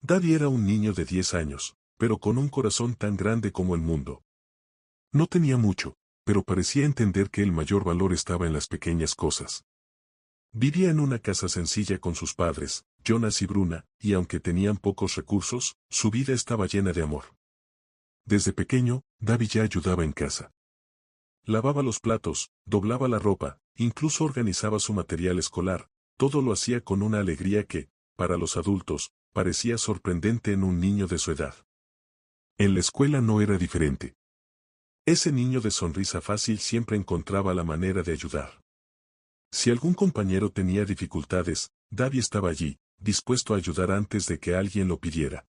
Davi era un niño de 10 años, pero con un corazón tan grande como el mundo. No tenía mucho, pero parecía entender que el mayor valor estaba en las pequeñas cosas. Vivía en una casa sencilla con sus padres, Jonas y Bruna, y aunque tenían pocos recursos, su vida estaba llena de amor. Desde pequeño, Davi ya ayudaba en casa. Lavaba los platos, doblaba la ropa, incluso organizaba su material escolar, todo lo hacía con una alegría que, para los adultos, parecía sorprendente en un niño de su edad. En la escuela no era diferente. Ese niño de sonrisa fácil siempre encontraba la manera de ayudar. Si algún compañero tenía dificultades, Davi estaba allí, dispuesto a ayudar antes de que alguien lo pidiera.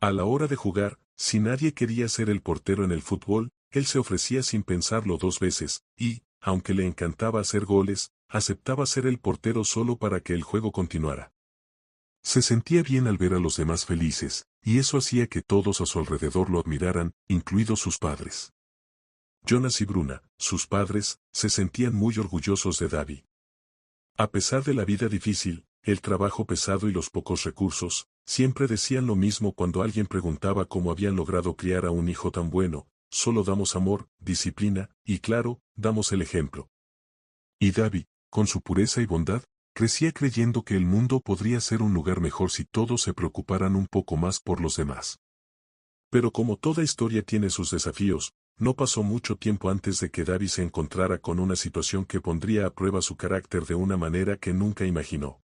A la hora de jugar, si nadie quería ser el portero en el fútbol, él se ofrecía sin pensarlo dos veces, y, aunque le encantaba hacer goles, aceptaba ser el portero solo para que el juego continuara. Se sentía bien al ver a los demás felices, y eso hacía que todos a su alrededor lo admiraran, incluidos sus padres. Jonas y Bruna, sus padres, se sentían muy orgullosos de Davi. A pesar de la vida difícil, el trabajo pesado y los pocos recursos, siempre decían lo mismo cuando alguien preguntaba cómo habían logrado criar a un hijo tan bueno: solo damos amor, disciplina, y claro, damos el ejemplo. Y Davi, con su pureza y bondad, crecía creyendo que el mundo podría ser un lugar mejor si todos se preocuparan un poco más por los demás. Pero como toda historia tiene sus desafíos, no pasó mucho tiempo antes de que Davi se encontrara con una situación que pondría a prueba su carácter de una manera que nunca imaginó.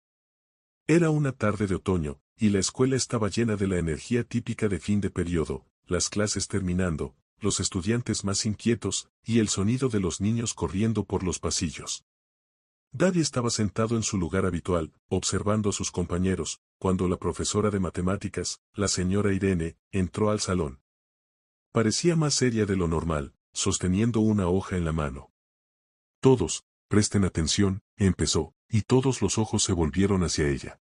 Era una tarde de otoño, y la escuela estaba llena de la energía típica de fin de periodo, las clases terminando, los estudiantes más inquietos, y el sonido de los niños corriendo por los pasillos. Davi estaba sentado en su lugar habitual, observando a sus compañeros, cuando la profesora de matemáticas, la señora Irene, entró al salón. Parecía más seria de lo normal, sosteniendo una hoja en la mano. Todos, presten atención, empezó, y todos los ojos se volvieron hacia ella.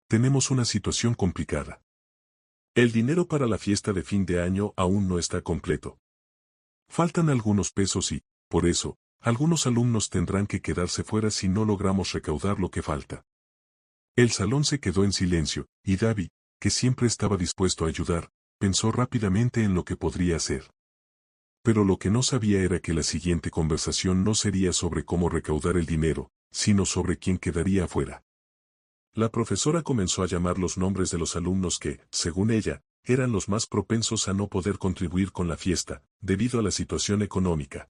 Tenemos una situación complicada. El dinero para la fiesta de fin de año aún no está completo. Faltan algunos pesos y, por eso, algunos alumnos tendrán que quedarse fuera si no logramos recaudar lo que falta. El salón se quedó en silencio, y Davi, que siempre estaba dispuesto a ayudar, pensó rápidamente en lo que podría hacer. Pero lo que no sabía era que la siguiente conversación no sería sobre cómo recaudar el dinero, sino sobre quién quedaría afuera. La profesora comenzó a llamar los nombres de los alumnos que, según ella, eran los más propensos a no poder contribuir con la fiesta, debido a la situación económica.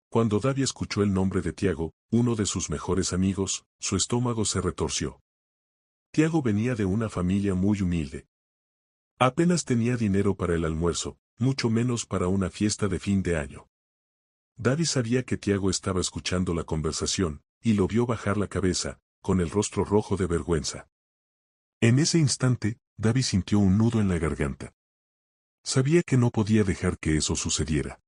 Cuando Davi escuchó el nombre de Tiago, uno de sus mejores amigos, su estómago se retorció. Tiago venía de una familia muy humilde. Apenas tenía dinero para el almuerzo, mucho menos para una fiesta de fin de año. Davi sabía que Tiago estaba escuchando la conversación, y lo vio bajar la cabeza, con el rostro rojo de vergüenza. En ese instante, Davi sintió un nudo en la garganta. Sabía que no podía dejar que eso sucediera.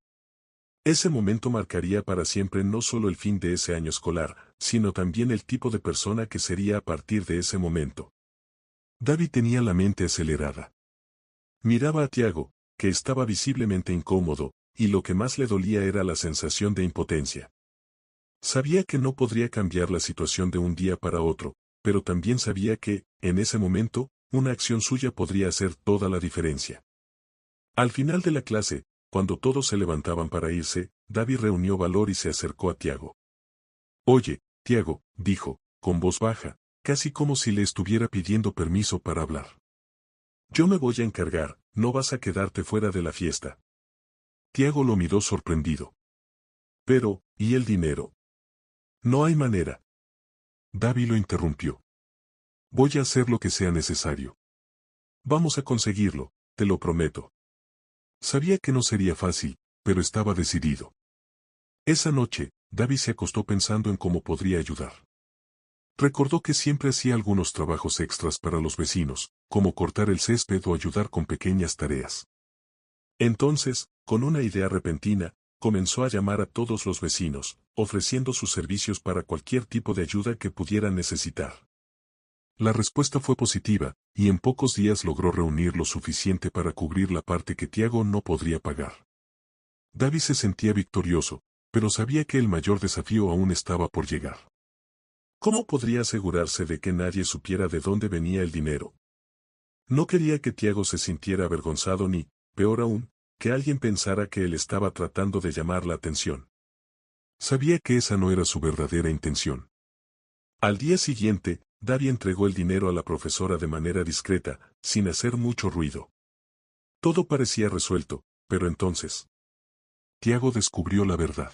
Ese momento marcaría para siempre no solo el fin de ese año escolar, sino también el tipo de persona que sería a partir de ese momento. Davi tenía la mente acelerada. Miraba a Tiago, que estaba visiblemente incómodo, y lo que más le dolía era la sensación de impotencia. Sabía que no podría cambiar la situación de un día para otro, pero también sabía que, en ese momento, una acción suya podría hacer toda la diferencia. Al final de la clase, cuando todos se levantaban para irse, Davi reunió valor y se acercó a Tiago. «Oye, Tiago», dijo, con voz baja, casi como si le estuviera pidiendo permiso para hablar. «Yo me voy a encargar, no vas a quedarte fuera de la fiesta». Tiago lo miró sorprendido. «Pero, ¿y el dinero?». «No hay manera». Davi lo interrumpió. «Voy a hacer lo que sea necesario. Vamos a conseguirlo, te lo prometo». Sabía que no sería fácil, pero estaba decidido. Esa noche, Davi se acostó pensando en cómo podría ayudar. Recordó que siempre hacía algunos trabajos extras para los vecinos, como cortar el césped o ayudar con pequeñas tareas. Entonces, con una idea repentina, comenzó a llamar a todos los vecinos, ofreciendo sus servicios para cualquier tipo de ayuda que pudieran necesitar. La respuesta fue positiva, y en pocos días logró reunir lo suficiente para cubrir la parte que Tiago no podría pagar. Davi se sentía victorioso, pero sabía que el mayor desafío aún estaba por llegar. ¿Cómo podría asegurarse de que nadie supiera de dónde venía el dinero? No quería que Tiago se sintiera avergonzado ni, peor aún, que alguien pensara que él estaba tratando de llamar la atención. Sabía que esa no era su verdadera intención. Al día siguiente, Davi entregó el dinero a la profesora de manera discreta, sin hacer mucho ruido. Todo parecía resuelto, pero entonces Tiago descubrió la verdad.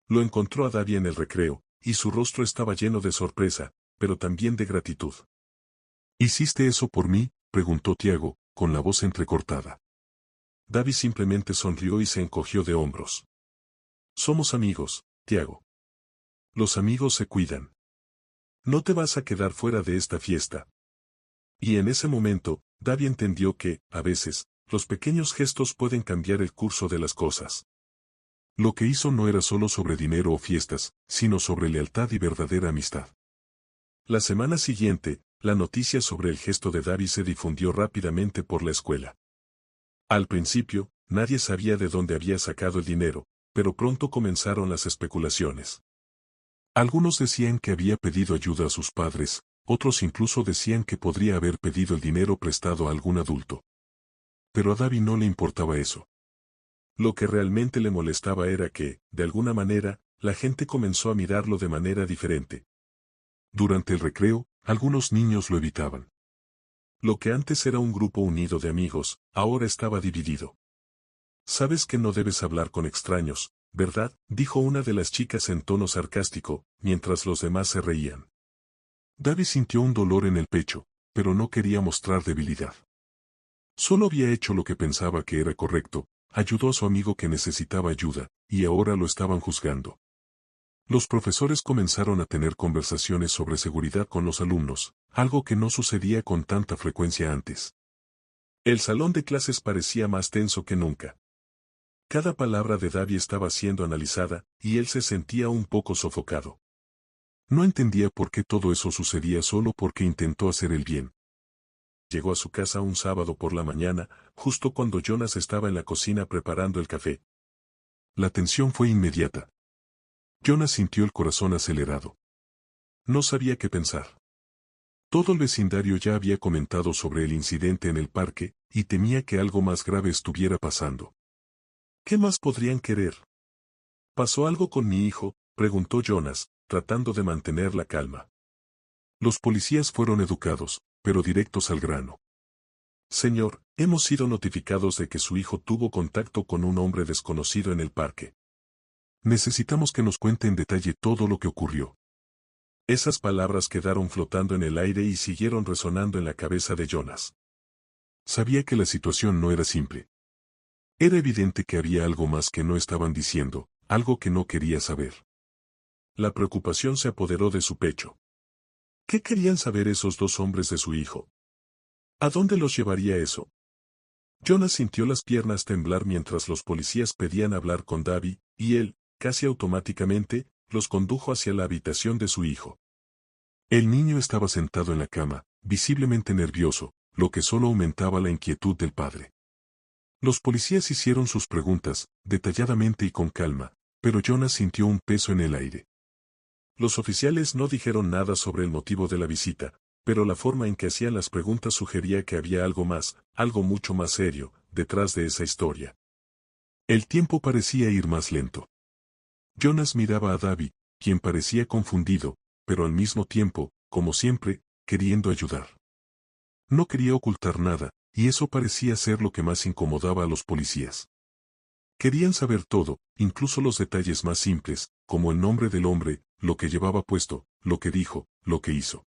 Lo encontró a Davi en el recreo, y su rostro estaba lleno de sorpresa, pero también de gratitud. ¿Hiciste eso por mí?, preguntó Tiago, con la voz entrecortada. Davi simplemente sonrió y se encogió de hombros. Somos amigos, Tiago. Los amigos se cuidan. No te vas a quedar fuera de esta fiesta. Y en ese momento, Davi entendió que, a veces, los pequeños gestos pueden cambiar el curso de las cosas. Lo que hizo no era solo sobre dinero o fiestas, sino sobre lealtad y verdadera amistad. La semana siguiente, la noticia sobre el gesto de Davi se difundió rápidamente por la escuela. Al principio, nadie sabía de dónde había sacado el dinero, pero pronto comenzaron las especulaciones. Algunos decían que había pedido ayuda a sus padres, otros incluso decían que podría haber pedido el dinero prestado a algún adulto. Pero a Davi no le importaba eso. Lo que realmente le molestaba era que, de alguna manera, la gente comenzó a mirarlo de manera diferente. Durante el recreo, algunos niños lo evitaban. Lo que antes era un grupo unido de amigos, ahora estaba dividido. Sabes que no debes hablar con extraños, ¿verdad?, dijo una de las chicas en tono sarcástico, mientras los demás se reían. Davi sintió un dolor en el pecho, pero no quería mostrar debilidad. Solo había hecho lo que pensaba que era correcto, ayudó a su amigo que necesitaba ayuda, y ahora lo estaban juzgando. Los profesores comenzaron a tener conversaciones sobre seguridad con los alumnos, algo que no sucedía con tanta frecuencia antes. El salón de clases parecía más tenso que nunca. Cada palabra de Davi estaba siendo analizada, y él se sentía un poco sofocado. No entendía por qué todo eso sucedía solo porque intentó hacer el bien. Llegó a su casa un sábado por la mañana, justo cuando Jonas estaba en la cocina preparando el café. La tensión fue inmediata. Jonas sintió el corazón acelerado. No sabía qué pensar. Todo el vecindario ya había comentado sobre el incidente en el parque, y temía que algo más grave estuviera pasando. ¿Qué más podrían querer? ¿Pasó algo con mi hijo?, preguntó Jonas, tratando de mantener la calma. Los policías fueron educados, pero directos al grano. Señor, hemos sido notificados de que su hijo tuvo contacto con un hombre desconocido en el parque. Necesitamos que nos cuente en detalle todo lo que ocurrió. Esas palabras quedaron flotando en el aire y siguieron resonando en la cabeza de Jonas. Sabía que la situación no era simple. Era evidente que había algo más que no estaban diciendo, algo que no quería saber. La preocupación se apoderó de su pecho. ¿Qué querían saber esos dos hombres de su hijo? ¿A dónde los llevaría eso? Jonas sintió las piernas temblar mientras los policías pedían hablar con Davi, y él, casi automáticamente, los condujo hacia la habitación de su hijo. El niño estaba sentado en la cama, visiblemente nervioso, lo que solo aumentaba la inquietud del padre. Los policías hicieron sus preguntas, detalladamente y con calma, pero Jonas sintió un peso en el aire. Los oficiales no dijeron nada sobre el motivo de la visita, pero la forma en que hacían las preguntas sugería que había algo más, algo mucho más serio, detrás de esa historia. El tiempo parecía ir más lento. Jonas miraba a Davi, quien parecía confundido, pero al mismo tiempo, como siempre, queriendo ayudar. No quería ocultar nada, y eso parecía ser lo que más incomodaba a los policías. Querían saber todo, incluso los detalles más simples, como el nombre del hombre, lo que llevaba puesto, lo que dijo, lo que hizo.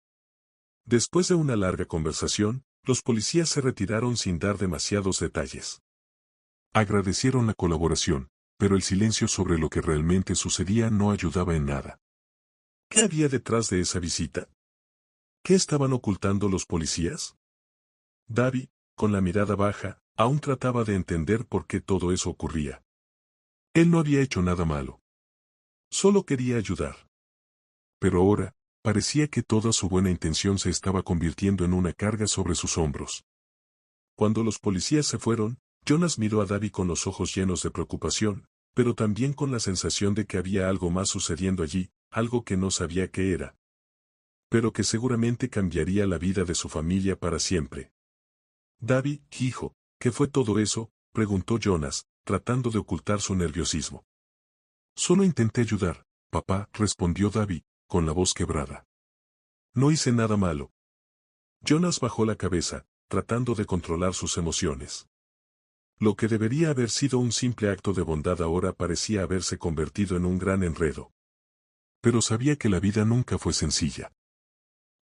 Después de una larga conversación, los policías se retiraron sin dar demasiados detalles. Agradecieron la colaboración, pero el silencio sobre lo que realmente sucedía no ayudaba en nada. ¿Qué había detrás de esa visita? ¿Qué estaban ocultando los policías? Davi, con la mirada baja, aún trataba de entender por qué todo eso ocurría. Él no había hecho nada malo. Solo quería ayudar. Pero ahora, parecía que toda su buena intención se estaba convirtiendo en una carga sobre sus hombros. Cuando los policías se fueron, Jonas miró a Davi con los ojos llenos de preocupación, pero también con la sensación de que había algo más sucediendo allí, algo que no sabía qué era. Pero que seguramente cambiaría la vida de su familia para siempre. David, hijo, ¿qué fue todo eso?, preguntó Jonas, tratando de ocultar su nerviosismo. Solo intenté ayudar, papá, respondió David, con la voz quebrada. No hice nada malo. Jonas bajó la cabeza, tratando de controlar sus emociones. Lo que debería haber sido un simple acto de bondad ahora parecía haberse convertido en un gran enredo. Pero sabía que la vida nunca fue sencilla.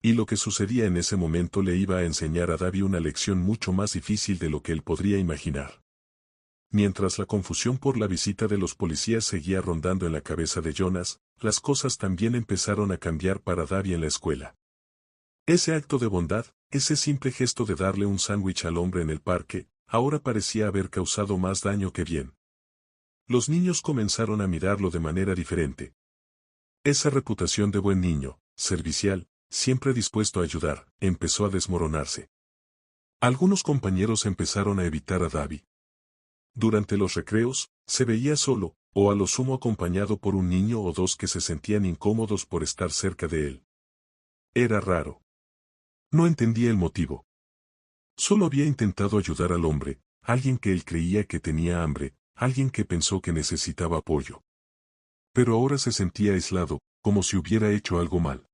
Y lo que sucedía en ese momento le iba a enseñar a David una lección mucho más difícil de lo que él podría imaginar. Mientras la confusión por la visita de los policías seguía rondando en la cabeza de Jonas, las cosas también empezaron a cambiar para David en la escuela. Ese acto de bondad, ese simple gesto de darle un sándwich al hombre en el parque, ahora parecía haber causado más daño que bien. Los niños comenzaron a mirarlo de manera diferente. Esa reputación de buen niño, servicial, siempre dispuesto a ayudar, empezó a desmoronarse. Algunos compañeros empezaron a evitar a David. Durante los recreos, se veía solo, o a lo sumo acompañado por un niño o dos que se sentían incómodos por estar cerca de él. Era raro. No entendía el motivo. Solo había intentado ayudar al hombre, alguien que él creía que tenía hambre, alguien que pensó que necesitaba apoyo. Pero ahora se sentía aislado, como si hubiera hecho algo mal.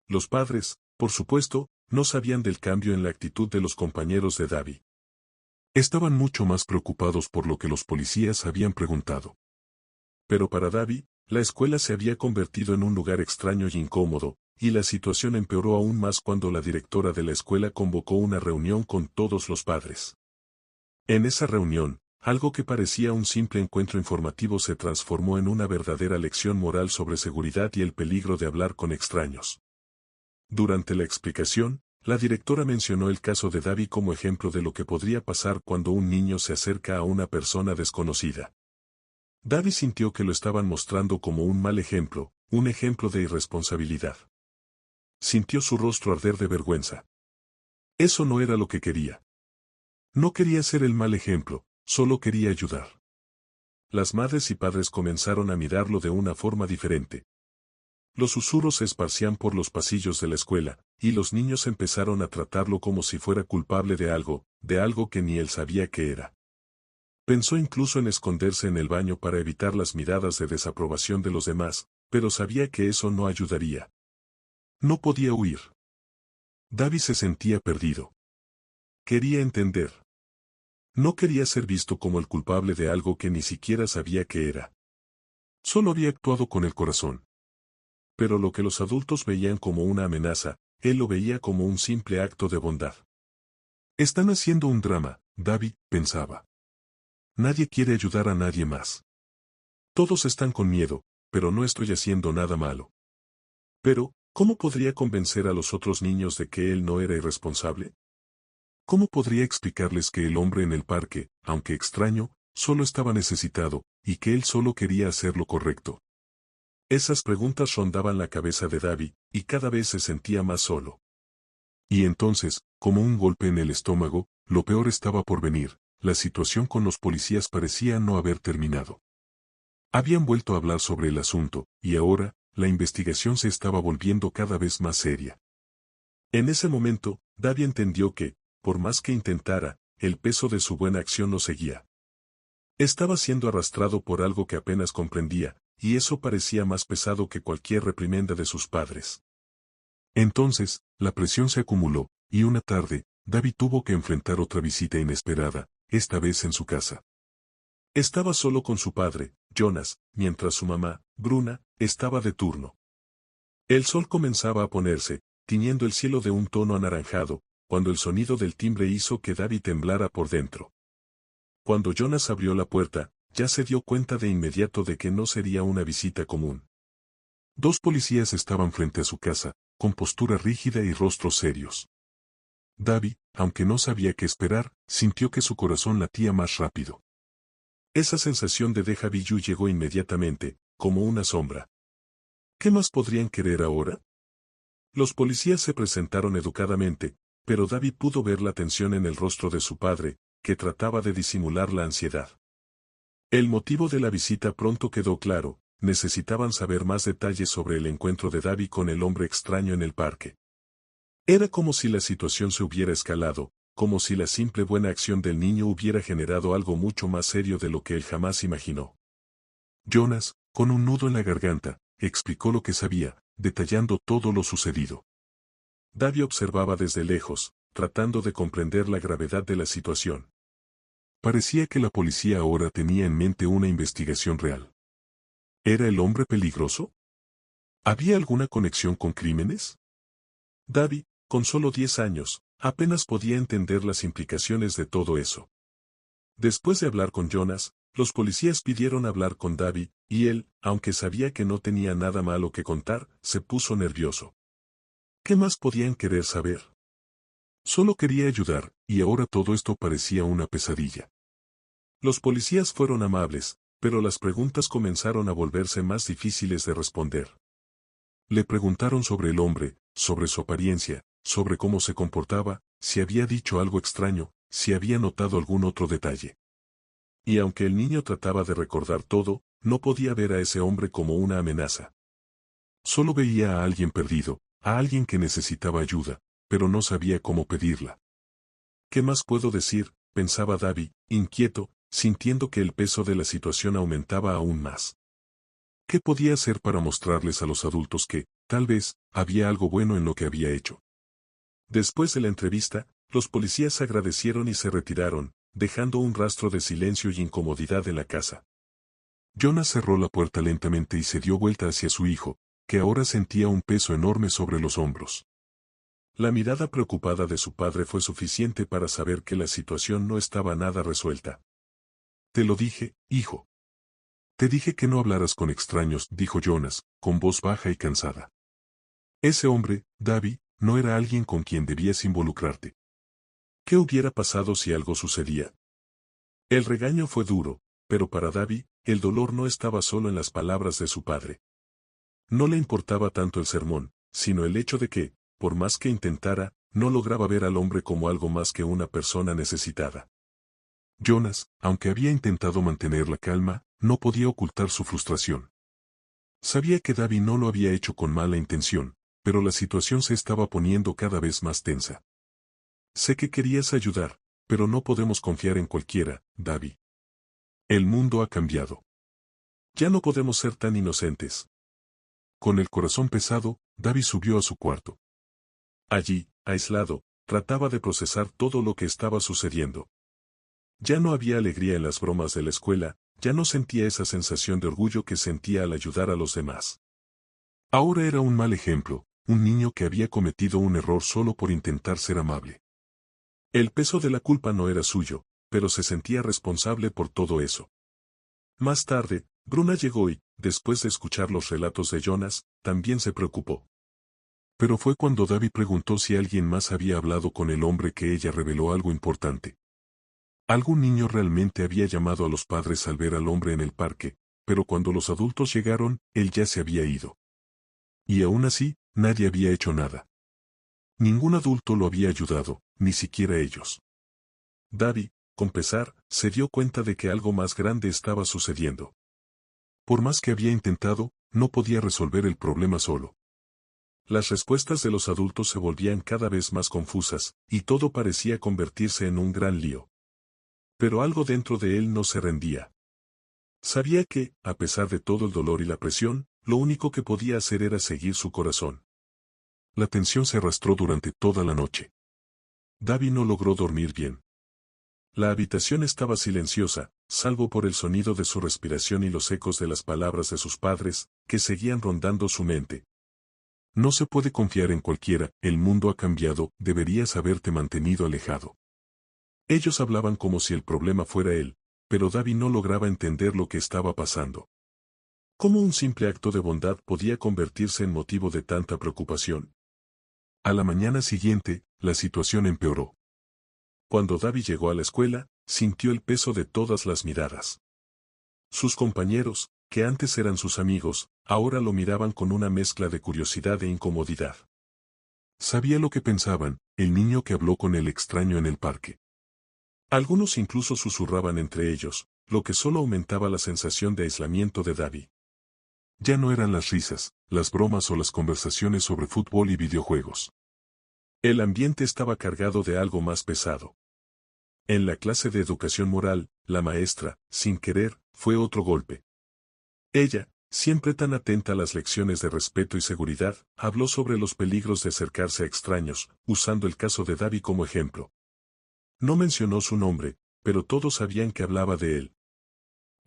Los padres, por supuesto, no sabían del cambio en la actitud de los compañeros de David. Estaban mucho más preocupados por lo que los policías habían preguntado. Pero para David, la escuela se había convertido en un lugar extraño y incómodo, y la situación empeoró aún más cuando la directora de la escuela convocó una reunión con todos los padres. En esa reunión, algo que parecía un simple encuentro informativo se transformó en una verdadera lección moral sobre seguridad y el peligro de hablar con extraños. Durante la explicación, la directora mencionó el caso de David como ejemplo de lo que podría pasar cuando un niño se acerca a una persona desconocida. David sintió que lo estaban mostrando como un mal ejemplo, un ejemplo de irresponsabilidad. Sintió su rostro arder de vergüenza. Eso no era lo que quería. No quería ser el mal ejemplo, solo quería ayudar. Las madres y padres comenzaron a mirarlo de una forma diferente. Los susurros se esparcían por los pasillos de la escuela, y los niños empezaron a tratarlo como si fuera culpable de algo que ni él sabía qué era. Pensó incluso en esconderse en el baño para evitar las miradas de desaprobación de los demás, pero sabía que eso no ayudaría. No podía huir. David se sentía perdido. Quería entender. No quería ser visto como el culpable de algo que ni siquiera sabía qué era. Solo había actuado con el corazón. Pero lo que los adultos veían como una amenaza, él lo veía como un simple acto de bondad. Están haciendo un drama, David pensaba. Nadie quiere ayudar a nadie más. Todos están con miedo, pero no estoy haciendo nada malo. Pero, ¿cómo podría convencer a los otros niños de que él no era irresponsable? ¿Cómo podría explicarles que el hombre en el parque, aunque extraño, solo estaba necesitado, y que él solo quería hacer lo correcto? Esas preguntas rondaban la cabeza de David, y cada vez se sentía más solo. Y entonces, como un golpe en el estómago, lo peor estaba por venir. La situación con los policías parecía no haber terminado. Habían vuelto a hablar sobre el asunto, y ahora, la investigación se estaba volviendo cada vez más seria. En ese momento, David entendió que, por más que intentara, el peso de su buena acción lo seguía. Estaba siendo arrastrado por algo que apenas comprendía, y eso parecía más pesado que cualquier reprimenda de sus padres. Entonces, la presión se acumuló, y una tarde, David tuvo que enfrentar otra visita inesperada, esta vez en su casa. Estaba solo con su padre, Jonas, mientras su mamá, Bruna, estaba de turno. El sol comenzaba a ponerse, tiñendo el cielo de un tono anaranjado, cuando el sonido del timbre hizo que David temblara por dentro. Cuando Jonas abrió la puerta, ya se dio cuenta de inmediato de que no sería una visita común. Dos policías estaban frente a su casa, con postura rígida y rostros serios. David, aunque no sabía qué esperar, sintió que su corazón latía más rápido. Esa sensación de déjà vu llegó inmediatamente, como una sombra. ¿Qué más podrían querer ahora? Los policías se presentaron educadamente, pero David pudo ver la tensión en el rostro de su padre, que trataba de disimular la ansiedad. El motivo de la visita pronto quedó claro, necesitaban saber más detalles sobre el encuentro de David con el hombre extraño en el parque. Era como si la situación se hubiera escalado, como si la simple buena acción del niño hubiera generado algo mucho más serio de lo que él jamás imaginó. Jonas, con un nudo en la garganta, explicó lo que sabía, detallando todo lo sucedido. Davy observaba desde lejos, tratando de comprender la gravedad de la situación. Parecía que la policía ahora tenía en mente una investigación real. ¿Era el hombre peligroso? ¿Había alguna conexión con crímenes? Davy, con solo 10 años, apenas podía entender las implicaciones de todo eso. Después de hablar con Jonas, los policías pidieron hablar con Davy, y él, aunque sabía que no tenía nada malo que contar, se puso nervioso. ¿Qué más podían querer saber? Solo quería ayudar, y ahora todo esto parecía una pesadilla. Los policías fueron amables, pero las preguntas comenzaron a volverse más difíciles de responder. Le preguntaron sobre el hombre, sobre su apariencia, sobre cómo se comportaba, si había dicho algo extraño, si había notado algún otro detalle. Y aunque el niño trataba de recordar todo, no podía ver a ese hombre como una amenaza. Solo veía a alguien perdido, a alguien que necesitaba ayuda, pero no sabía cómo pedirla. ¿Qué más puedo decir?, pensaba Davy, inquieto, sintiendo que el peso de la situación aumentaba aún más. ¿Qué podía hacer para mostrarles a los adultos que, tal vez, había algo bueno en lo que había hecho? Después de la entrevista, los policías agradecieron y se retiraron, dejando un rastro de silencio y incomodidad en la casa. Jonas cerró la puerta lentamente y se dio vuelta hacia su hijo, que ahora sentía un peso enorme sobre los hombros. La mirada preocupada de su padre fue suficiente para saber que la situación no estaba nada resuelta. «Te lo dije, hijo. Te dije que no hablaras con extraños», dijo Jonas, con voz baja y cansada. Ese hombre, Davy, no era alguien con quien debías involucrarte. ¿Qué hubiera pasado si algo sucedía? El regaño fue duro, pero para Davy, el dolor no estaba solo en las palabras de su padre. No le importaba tanto el sermón, sino el hecho de que, por más que intentara, no lograba ver al hombre como algo más que una persona necesitada. Jonas, aunque había intentado mantener la calma, no podía ocultar su frustración. Sabía que Davy no lo había hecho con mala intención, pero la situación se estaba poniendo cada vez más tensa. Sé que querías ayudar, pero no podemos confiar en cualquiera, Davy. El mundo ha cambiado. Ya no podemos ser tan inocentes. Con el corazón pesado, Davy subió a su cuarto. Allí, aislado, trataba de procesar todo lo que estaba sucediendo. Ya no había alegría en las bromas de la escuela, ya no sentía esa sensación de orgullo que sentía al ayudar a los demás. Ahora era un mal ejemplo, un niño que había cometido un error solo por intentar ser amable. El peso de la culpa no era suyo, pero se sentía responsable por todo eso. Más tarde, Bruna llegó y, después de escuchar los relatos de Jonas, también se preocupó. Pero fue cuando Davy preguntó si alguien más había hablado con el hombre que ella reveló algo importante. Algún niño realmente había llamado a los padres al ver al hombre en el parque, pero cuando los adultos llegaron, él ya se había ido. Y aún así, nadie había hecho nada. Ningún adulto lo había ayudado, ni siquiera ellos. Davy, con pesar, se dio cuenta de que algo más grande estaba sucediendo. Por más que había intentado, no podía resolver el problema solo. Las respuestas de los adultos se volvían cada vez más confusas, y todo parecía convertirse en un gran lío. Pero algo dentro de él no se rendía. Sabía que, a pesar de todo el dolor y la presión, lo único que podía hacer era seguir su corazón. La tensión se arrastró durante toda la noche. Davy no logró dormir bien. La habitación estaba silenciosa, salvo por el sonido de su respiración y los ecos de las palabras de sus padres, que seguían rondando su mente. No se puede confiar en cualquiera, el mundo ha cambiado, deberías haberte mantenido alejado. Ellos hablaban como si el problema fuera él, pero Davy no lograba entender lo que estaba pasando. ¿Cómo un simple acto de bondad podía convertirse en motivo de tanta preocupación? A la mañana siguiente, la situación empeoró. Cuando Davy llegó a la escuela, sintió el peso de todas las miradas. Sus compañeros, que antes eran sus amigos, ahora lo miraban con una mezcla de curiosidad e incomodidad. Sabía lo que pensaban, el niño que habló con el extraño en el parque. Algunos incluso susurraban entre ellos, lo que solo aumentaba la sensación de aislamiento de Davy. Ya no eran las risas, las bromas o las conversaciones sobre fútbol y videojuegos. El ambiente estaba cargado de algo más pesado. En la clase de educación moral, la maestra, sin querer, fue otro golpe. Ella, siempre tan atenta a las lecciones de respeto y seguridad, habló sobre los peligros de acercarse a extraños, usando el caso de Davi como ejemplo. No mencionó su nombre, pero todos sabían que hablaba de él.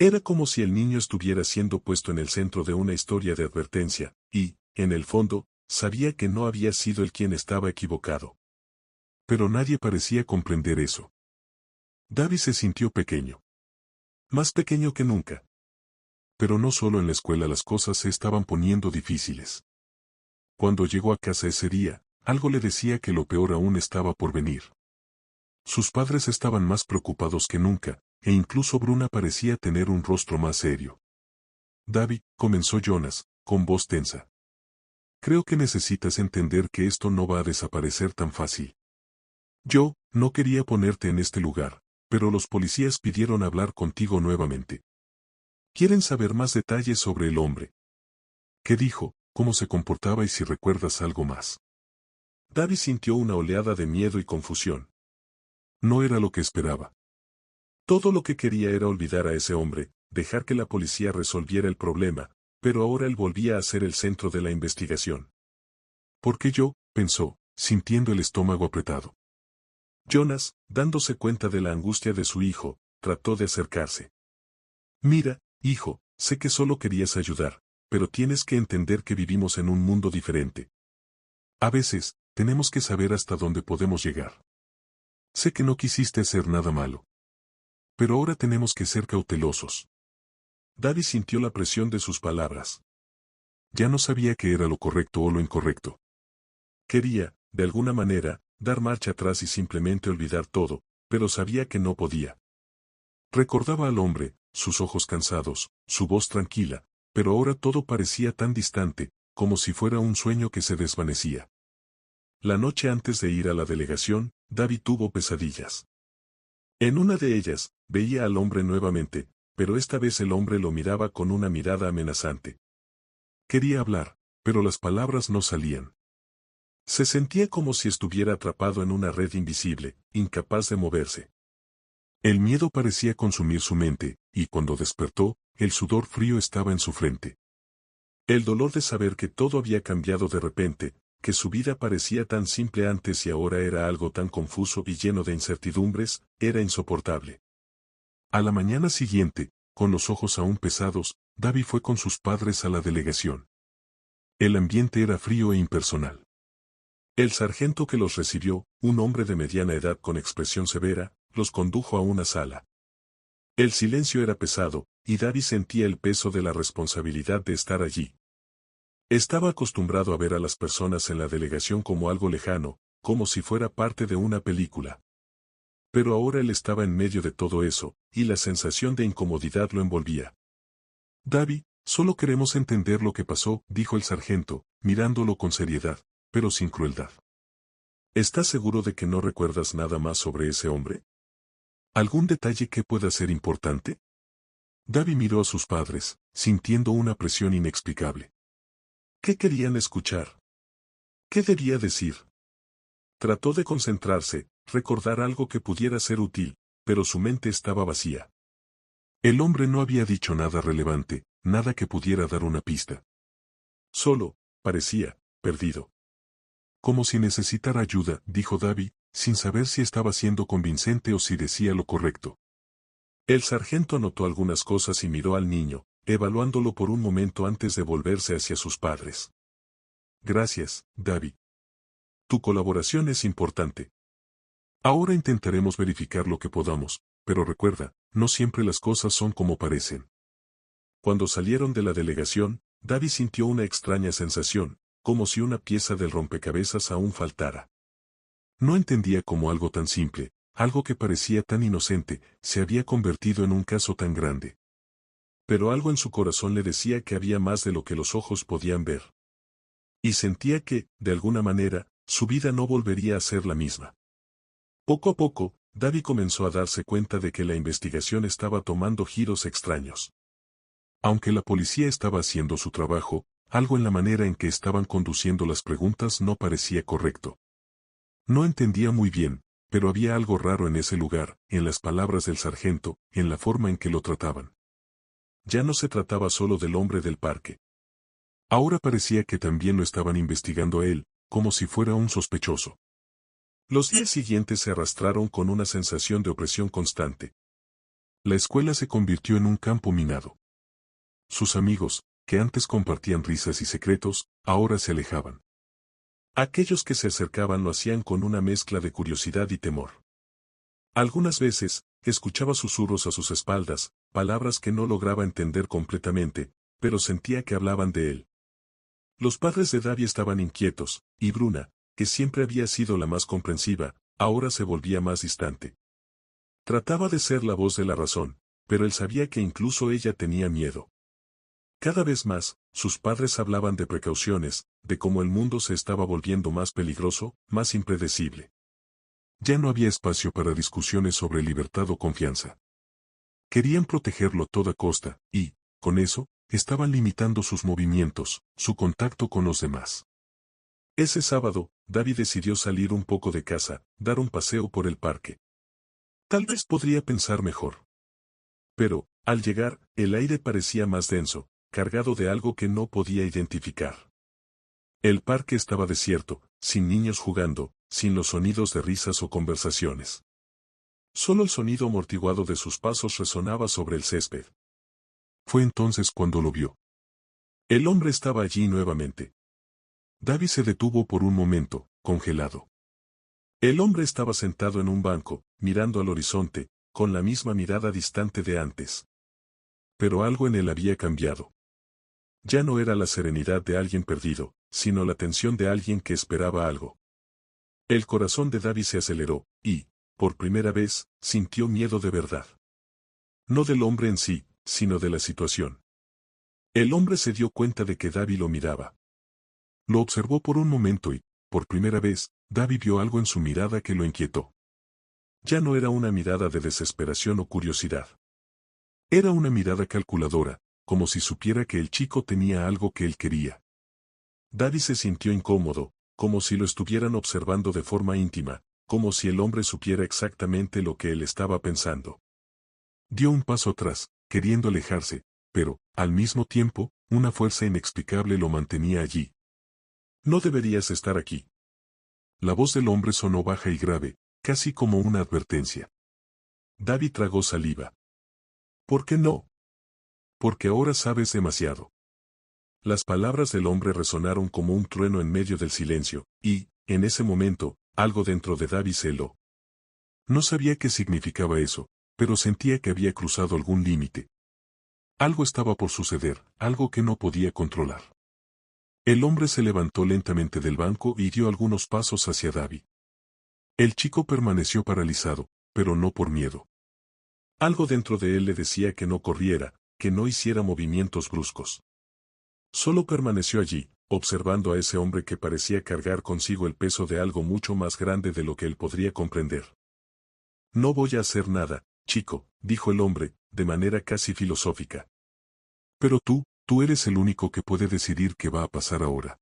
Era como si el niño estuviera siendo puesto en el centro de una historia de advertencia, y, en el fondo, sabía que no había sido él quien estaba equivocado. Pero nadie parecía comprender eso. Davi se sintió pequeño. Más pequeño que nunca. Pero no solo en la escuela las cosas se estaban poniendo difíciles. Cuando llegó a casa ese día, algo le decía que lo peor aún estaba por venir. Sus padres estaban más preocupados que nunca, e incluso Bruna parecía tener un rostro más serio. Davi, comenzó Jonas, con voz tensa. Creo que necesitas entender que esto no va a desaparecer tan fácil. Yo, no quería ponerte en este lugar, pero los policías pidieron hablar contigo nuevamente. Quieren saber más detalles sobre el hombre. ¿Qué dijo, cómo se comportaba y si recuerdas algo más? Davi sintió una oleada de miedo y confusión. No era lo que esperaba. Todo lo que quería era olvidar a ese hombre, dejar que la policía resolviera el problema, pero ahora él volvía a ser el centro de la investigación. ¿Por qué yo?, pensó, sintiendo el estómago apretado. Jonas, dándose cuenta de la angustia de su hijo, trató de acercarse. Mira, hijo, sé que solo querías ayudar, pero tienes que entender que vivimos en un mundo diferente. A veces, tenemos que saber hasta dónde podemos llegar. Sé que no quisiste hacer nada malo. Pero ahora tenemos que ser cautelosos. Davi sintió la presión de sus palabras. Ya no sabía qué era lo correcto o lo incorrecto. Quería, de alguna manera, dar marcha atrás y simplemente olvidar todo, pero sabía que no podía. Recordaba al hombre, sus ojos cansados, su voz tranquila, pero ahora todo parecía tan distante, como si fuera un sueño que se desvanecía. La noche antes de ir a la delegación, Davi tuvo pesadillas. En una de ellas, veía al hombre nuevamente, pero esta vez el hombre lo miraba con una mirada amenazante. Quería hablar, pero las palabras no salían. Se sentía como si estuviera atrapado en una red invisible, incapaz de moverse. El miedo parecía consumir su mente, y cuando despertó, el sudor frío estaba en su frente. El dolor de saber que todo había cambiado de repente, que su vida parecía tan simple antes y ahora era algo tan confuso y lleno de incertidumbres, era insoportable. A la mañana siguiente, con los ojos aún pesados, Davi fue con sus padres a la delegación. El ambiente era frío e impersonal. El sargento que los recibió, un hombre de mediana edad con expresión severa, los condujo a una sala. El silencio era pesado, y Davi sentía el peso de la responsabilidad de estar allí. Estaba acostumbrado a ver a las personas en la delegación como algo lejano, como si fuera parte de una película. Pero ahora él estaba en medio de todo eso, y la sensación de incomodidad lo envolvía. Davi, solo queremos entender lo que pasó, dijo el sargento, mirándolo con seriedad, pero sin crueldad. ¿Estás seguro de que no recuerdas nada más sobre ese hombre? ¿Algún detalle que pueda ser importante? Davi miró a sus padres, sintiendo una presión inexplicable. ¿Qué querían escuchar? ¿Qué debía decir? Trató de concentrarse, recordar algo que pudiera ser útil, pero su mente estaba vacía. El hombre no había dicho nada relevante, nada que pudiera dar una pista. Solo, parecía, perdido. Como si necesitara ayuda, dijo Davi, sin saber si estaba siendo convincente o si decía lo correcto. El sargento anotó algunas cosas y miró al niño, evaluándolo por un momento antes de volverse hacia sus padres. Gracias, Davi. Tu colaboración es importante. Ahora intentaremos verificar lo que podamos, pero recuerda, no siempre las cosas son como parecen. Cuando salieron de la delegación, Davi sintió una extraña sensación, como si una pieza del rompecabezas aún faltara. No entendía cómo algo tan simple, algo que parecía tan inocente, se había convertido en un caso tan grande. Pero algo en su corazón le decía que había más de lo que los ojos podían ver. Y sentía que, de alguna manera, su vida no volvería a ser la misma. Poco a poco, Davi comenzó a darse cuenta de que la investigación estaba tomando giros extraños. Aunque la policía estaba haciendo su trabajo, algo en la manera en que estaban conduciendo las preguntas no parecía correcto. No entendía muy bien, pero había algo raro en ese lugar, en las palabras del sargento, en la forma en que lo trataban. Ya no se trataba solo del hombre del parque. Ahora parecía que también lo estaban investigando a él, como si fuera un sospechoso. Los días siguientes se arrastraron con una sensación de opresión constante. La escuela se convirtió en un campo minado. Sus amigos, que antes compartían risas y secretos, ahora se alejaban. Aquellos que se acercaban lo hacían con una mezcla de curiosidad y temor. Algunas veces, escuchaba susurros a sus espaldas, palabras que no lograba entender completamente, pero sentía que hablaban de él. Los padres de Davi estaban inquietos, y Bruna, que siempre había sido la más comprensiva, ahora se volvía más distante. Trataba de ser la voz de la razón, pero él sabía que incluso ella tenía miedo. Cada vez más, sus padres hablaban de precauciones, de cómo el mundo se estaba volviendo más peligroso, más impredecible. Ya no había espacio para discusiones sobre libertad o confianza. Querían protegerlo a toda costa, y, con eso, estaban limitando sus movimientos, su contacto con los demás. Ese sábado, Davi decidió salir un poco de casa, dar un paseo por el parque. Tal vez podría pensar mejor. Pero, al llegar, el aire parecía más denso, cargado de algo que no podía identificar. El parque estaba desierto, sin niños jugando, sin los sonidos de risas o conversaciones. Solo el sonido amortiguado de sus pasos resonaba sobre el césped. Fue entonces cuando lo vio. El hombre estaba allí nuevamente. Davi se detuvo por un momento, congelado. El hombre estaba sentado en un banco, mirando al horizonte, con la misma mirada distante de antes. Pero algo en él había cambiado. Ya no era la serenidad de alguien perdido, sino la tensión de alguien que esperaba algo. El corazón de Davi se aceleró, y, por primera vez, sintió miedo de verdad. No del hombre en sí, sino de la situación. El hombre se dio cuenta de que Davi lo miraba. Lo observó por un momento y, por primera vez, Davi vio algo en su mirada que lo inquietó. Ya no era una mirada de desesperación o curiosidad. Era una mirada calculadora, como si supiera que el chico tenía algo que él quería. Davi se sintió incómodo, como si lo estuvieran observando de forma íntima, como si el hombre supiera exactamente lo que él estaba pensando. Dio un paso atrás, queriendo alejarse, pero, al mismo tiempo, una fuerza inexplicable lo mantenía allí. No deberías estar aquí. La voz del hombre sonó baja y grave, casi como una advertencia. Davi tragó saliva. ¿Por qué no? Porque ahora sabes demasiado. Las palabras del hombre resonaron como un trueno en medio del silencio, y, en ese momento, algo dentro de Davi se heló. No sabía qué significaba eso, pero sentía que había cruzado algún límite. Algo estaba por suceder, algo que no podía controlar. El hombre se levantó lentamente del banco y dio algunos pasos hacia Davi. El chico permaneció paralizado, pero no por miedo. Algo dentro de él le decía que no corriera, que no hiciera movimientos bruscos. Solo permaneció allí, observando a ese hombre que parecía cargar consigo el peso de algo mucho más grande de lo que él podría comprender. No voy a hacer nada, chico, dijo el hombre, de manera casi filosófica. Pero tú eres el único que puede decidir qué va a pasar ahora.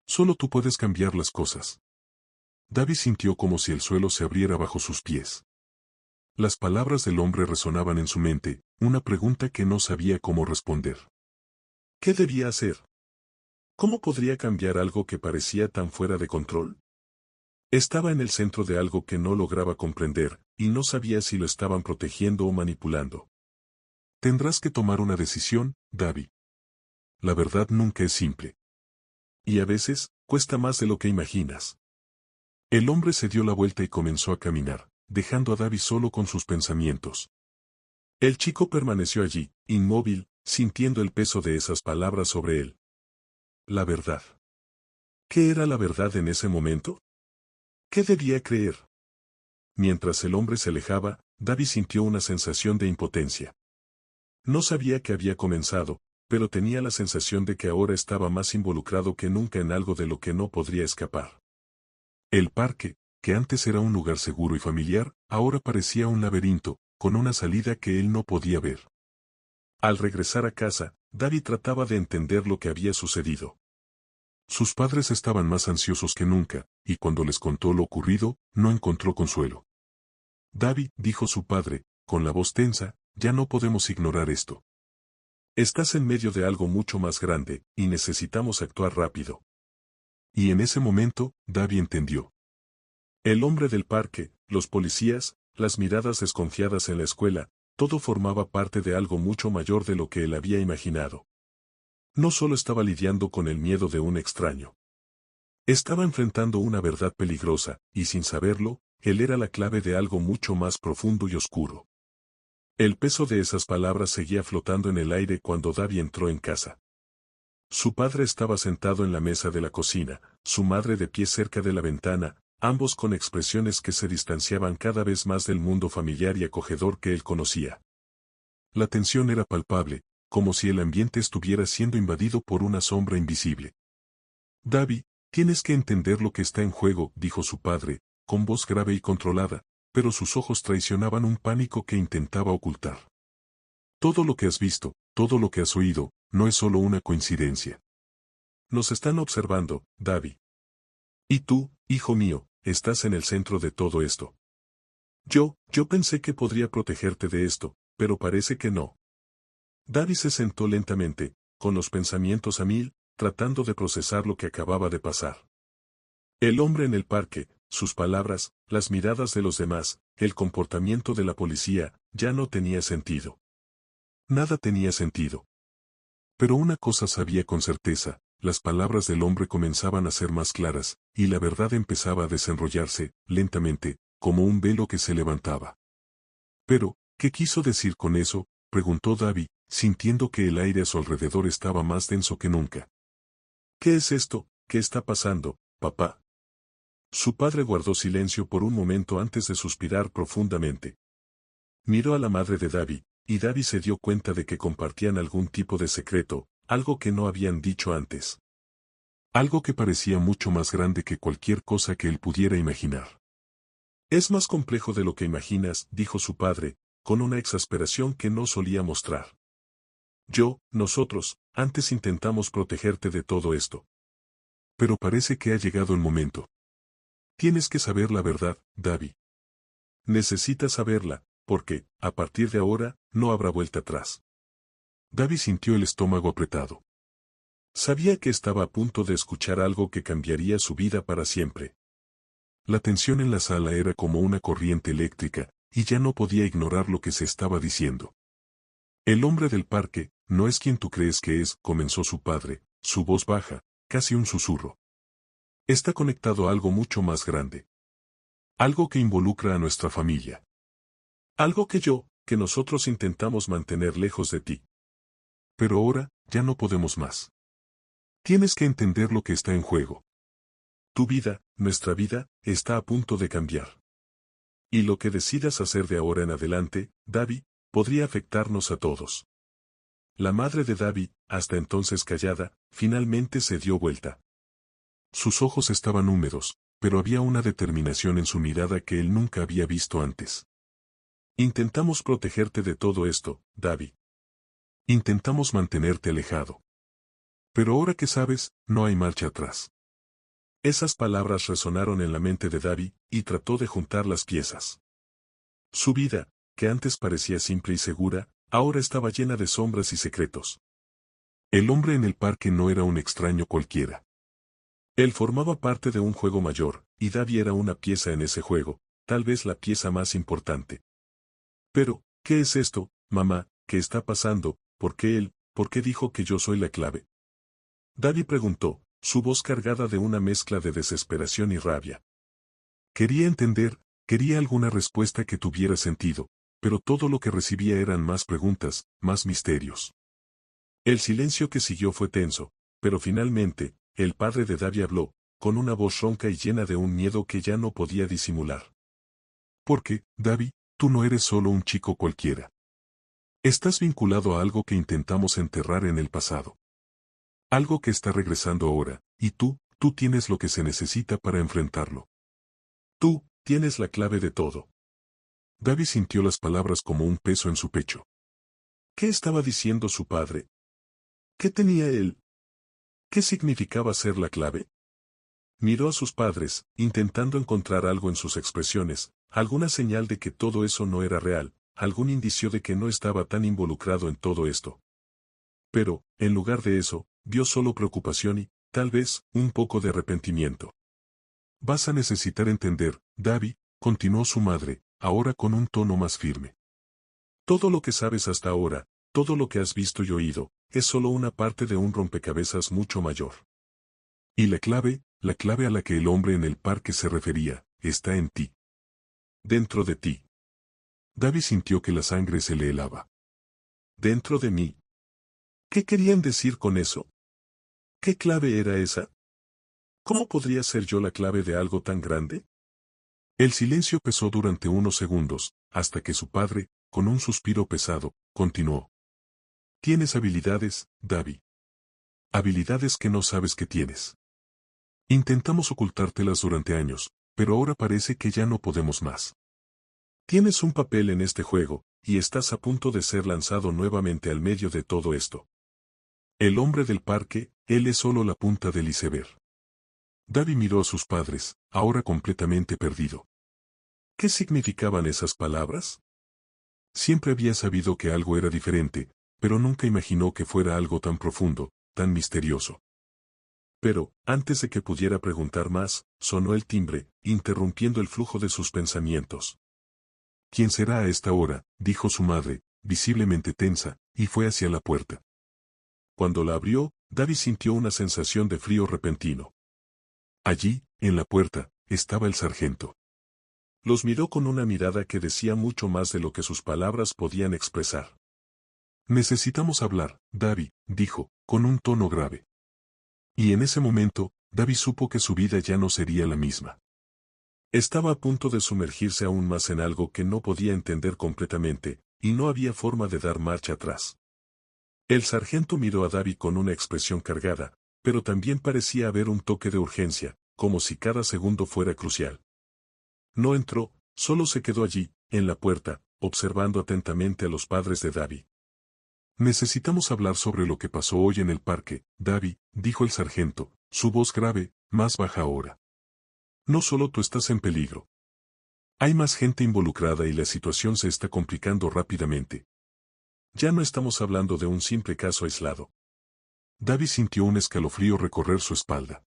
Solo tú puedes cambiar las cosas. Davi sintió como si el suelo se abriera bajo sus pies. Las palabras del hombre resonaban en su mente, una pregunta que no sabía cómo responder. ¿Qué debía hacer? ¿Cómo podría cambiar algo que parecía tan fuera de control? Estaba en el centro de algo que no lograba comprender, y no sabía si lo estaban protegiendo o manipulando. Tendrás que tomar una decisión, Davi. La verdad nunca es simple. Y a veces, cuesta más de lo que imaginas. El hombre se dio la vuelta y comenzó a caminar, dejando a Davi solo con sus pensamientos. El chico permaneció allí, inmóvil, sintiendo el peso de esas palabras sobre él. La verdad. ¿Qué era la verdad en ese momento? ¿Qué debía creer? Mientras el hombre se alejaba, Davi sintió una sensación de impotencia. No sabía qué había comenzado, pero tenía la sensación de que ahora estaba más involucrado que nunca en algo de lo que no podría escapar. El parque, que antes era un lugar seguro y familiar, ahora parecía un laberinto, con una salida que él no podía ver. Al regresar a casa, Davi trataba de entender lo que había sucedido. Sus padres estaban más ansiosos que nunca, y cuando les contó lo ocurrido, no encontró consuelo. David, dijo su padre, con la voz tensa, ya no podemos ignorar esto. Estás en medio de algo mucho más grande, y necesitamos actuar rápido. Y en ese momento, David entendió. El hombre del parque, los policías, las miradas desconfiadas en la escuela, todo formaba parte de algo mucho mayor de lo que él había imaginado. No solo estaba lidiando con el miedo de un extraño. Estaba enfrentando una verdad peligrosa, y sin saberlo, él era la clave de algo mucho más profundo y oscuro. El peso de esas palabras seguía flotando en el aire cuando David entró en casa. Su padre estaba sentado en la mesa de la cocina, su madre de pie cerca de la ventana, ambos con expresiones que se distanciaban cada vez más del mundo familiar y acogedor que él conocía. La tensión era palpable, como si el ambiente estuviera siendo invadido por una sombra invisible. David, tienes que entender lo que está en juego, dijo su padre, con voz grave y controlada, pero sus ojos traicionaban un pánico que intentaba ocultar. Todo lo que has visto, todo lo que has oído, no es solo una coincidencia. Nos están observando, David. Y tú, hijo mío, estás en el centro de todo esto. Yo pensé que podría protegerte de esto, pero parece que no. David se sentó lentamente, con los pensamientos a mil, tratando de procesar lo que acababa de pasar. El hombre en el parque, sus palabras, las miradas de los demás, el comportamiento de la policía, ya no tenía sentido. Nada tenía sentido. Pero una cosa sabía con certeza, las palabras del hombre comenzaban a ser más claras, y la verdad empezaba a desenrollarse, lentamente, como un velo que se levantaba. Pero, ¿qué quiso decir con eso?, preguntó David, sintiendo que el aire a su alrededor estaba más denso que nunca. ¿Qué es esto? ¿Qué está pasando, papá? Su padre guardó silencio por un momento antes de suspirar profundamente. Miró a la madre de David, y David se dio cuenta de que compartían algún tipo de secreto, algo que no habían dicho antes. Algo que parecía mucho más grande que cualquier cosa que él pudiera imaginar. Es más complejo de lo que imaginas, dijo su padre, con una exasperación que no solía mostrar. Nosotros, antes intentamos protegerte de todo esto. Pero parece que ha llegado el momento. Tienes que saber la verdad, David. Necesitas saberla, porque, a partir de ahora, no habrá vuelta atrás. David sintió el estómago apretado. Sabía que estaba a punto de escuchar algo que cambiaría su vida para siempre. La tensión en la sala era como una corriente eléctrica, y ya no podía ignorar lo que se estaba diciendo. El hombre del parque, no es quien tú crees que es, comenzó su padre, su voz baja, casi un susurro. Está conectado a algo mucho más grande. Algo que involucra a nuestra familia. Algo que nosotros intentamos mantener lejos de ti. Pero ahora, ya no podemos más. Tienes que entender lo que está en juego. Tu vida, nuestra vida, está a punto de cambiar. Y lo que decidas hacer de ahora en adelante, David, podría afectarnos a todos. La madre de David, hasta entonces callada, finalmente se dio vuelta. Sus ojos estaban húmedos, pero había una determinación en su mirada que él nunca había visto antes. Intentamos protegerte de todo esto, David. Intentamos mantenerte alejado. Pero ahora que sabes, no hay marcha atrás. Esas palabras resonaron en la mente de David, y trató de juntar las piezas. Su vida, que antes parecía simple y segura, ahora estaba llena de sombras y secretos. El hombre en el parque no era un extraño cualquiera. Él formaba parte de un juego mayor, y David era una pieza en ese juego, tal vez la pieza más importante. Pero, ¿qué es esto, mamá? ¿Qué está pasando? ¿Por qué dijo que yo soy la clave? David preguntó, su voz cargada de una mezcla de desesperación y rabia. Quería entender, quería alguna respuesta que tuviera sentido, pero todo lo que recibía eran más preguntas, más misterios. El silencio que siguió fue tenso, pero finalmente, el padre de David habló, con una voz ronca y llena de un miedo que ya no podía disimular. Porque, David, tú no eres solo un chico cualquiera. Estás vinculado a algo que intentamos enterrar en el pasado. Algo que está regresando ahora, y tú tienes lo que se necesita para enfrentarlo. Tú, tienes la clave de todo. David sintió las palabras como un peso en su pecho. ¿Qué estaba diciendo su padre? ¿Qué tenía él? ¿Qué significaba ser la clave? Miró a sus padres, intentando encontrar algo en sus expresiones, alguna señal de que todo eso no era real, algún indicio de que no estaba tan involucrado en todo esto. Pero, en lugar de eso, vio solo preocupación y, tal vez, un poco de arrepentimiento. Vas a necesitar entender, Davi, continuó su madre, ahora con un tono más firme. Todo lo que sabes hasta ahora, todo lo que has visto y oído, es solo una parte de un rompecabezas mucho mayor. Y la clave a la que el hombre en el parque se refería, está en ti. Dentro de ti. Davi sintió que la sangre se le helaba. Dentro de mí. ¿Qué querían decir con eso? ¿Qué clave era esa? ¿Cómo podría ser yo la clave de algo tan grande? El silencio pesó durante unos segundos, hasta que su padre, con un suspiro pesado, continuó. Tienes habilidades, Davi. Habilidades que no sabes que tienes. Intentamos ocultártelas durante años, pero ahora parece que ya no podemos más. Tienes un papel en este juego, y estás a punto de ser lanzado nuevamente al medio de todo esto. El hombre del parque, él es solo la punta del iceberg. Davi miró a sus padres, ahora completamente perdido. ¿Qué significaban esas palabras? Siempre había sabido que algo era diferente, pero nunca imaginó que fuera algo tan profundo, tan misterioso. Pero, antes de que pudiera preguntar más, sonó el timbre, interrumpiendo el flujo de sus pensamientos. ¿Quién será a esta hora?, dijo su madre, visiblemente tensa, y fue hacia la puerta. Cuando la abrió, Davi sintió una sensación de frío repentino. Allí, en la puerta, estaba el sargento. Los miró con una mirada que decía mucho más de lo que sus palabras podían expresar. Necesitamos hablar, Davi, dijo, con un tono grave. Y en ese momento, Davi supo que su vida ya no sería la misma. Estaba a punto de sumergirse aún más en algo que no podía entender completamente, y no había forma de dar marcha atrás. El sargento miró a Davi con una expresión cargada, pero también parecía haber un toque de urgencia, como si cada segundo fuera crucial. No entró, solo se quedó allí, en la puerta, observando atentamente a los padres de Davi. Necesitamos hablar sobre lo que pasó hoy en el parque, Davi, dijo el sargento, su voz grave, más baja ahora. No solo tú estás en peligro. Hay más gente involucrada y la situación se está complicando rápidamente. Ya no estamos hablando de un simple caso aislado. Davi sintió un escalofrío recorrer su espalda.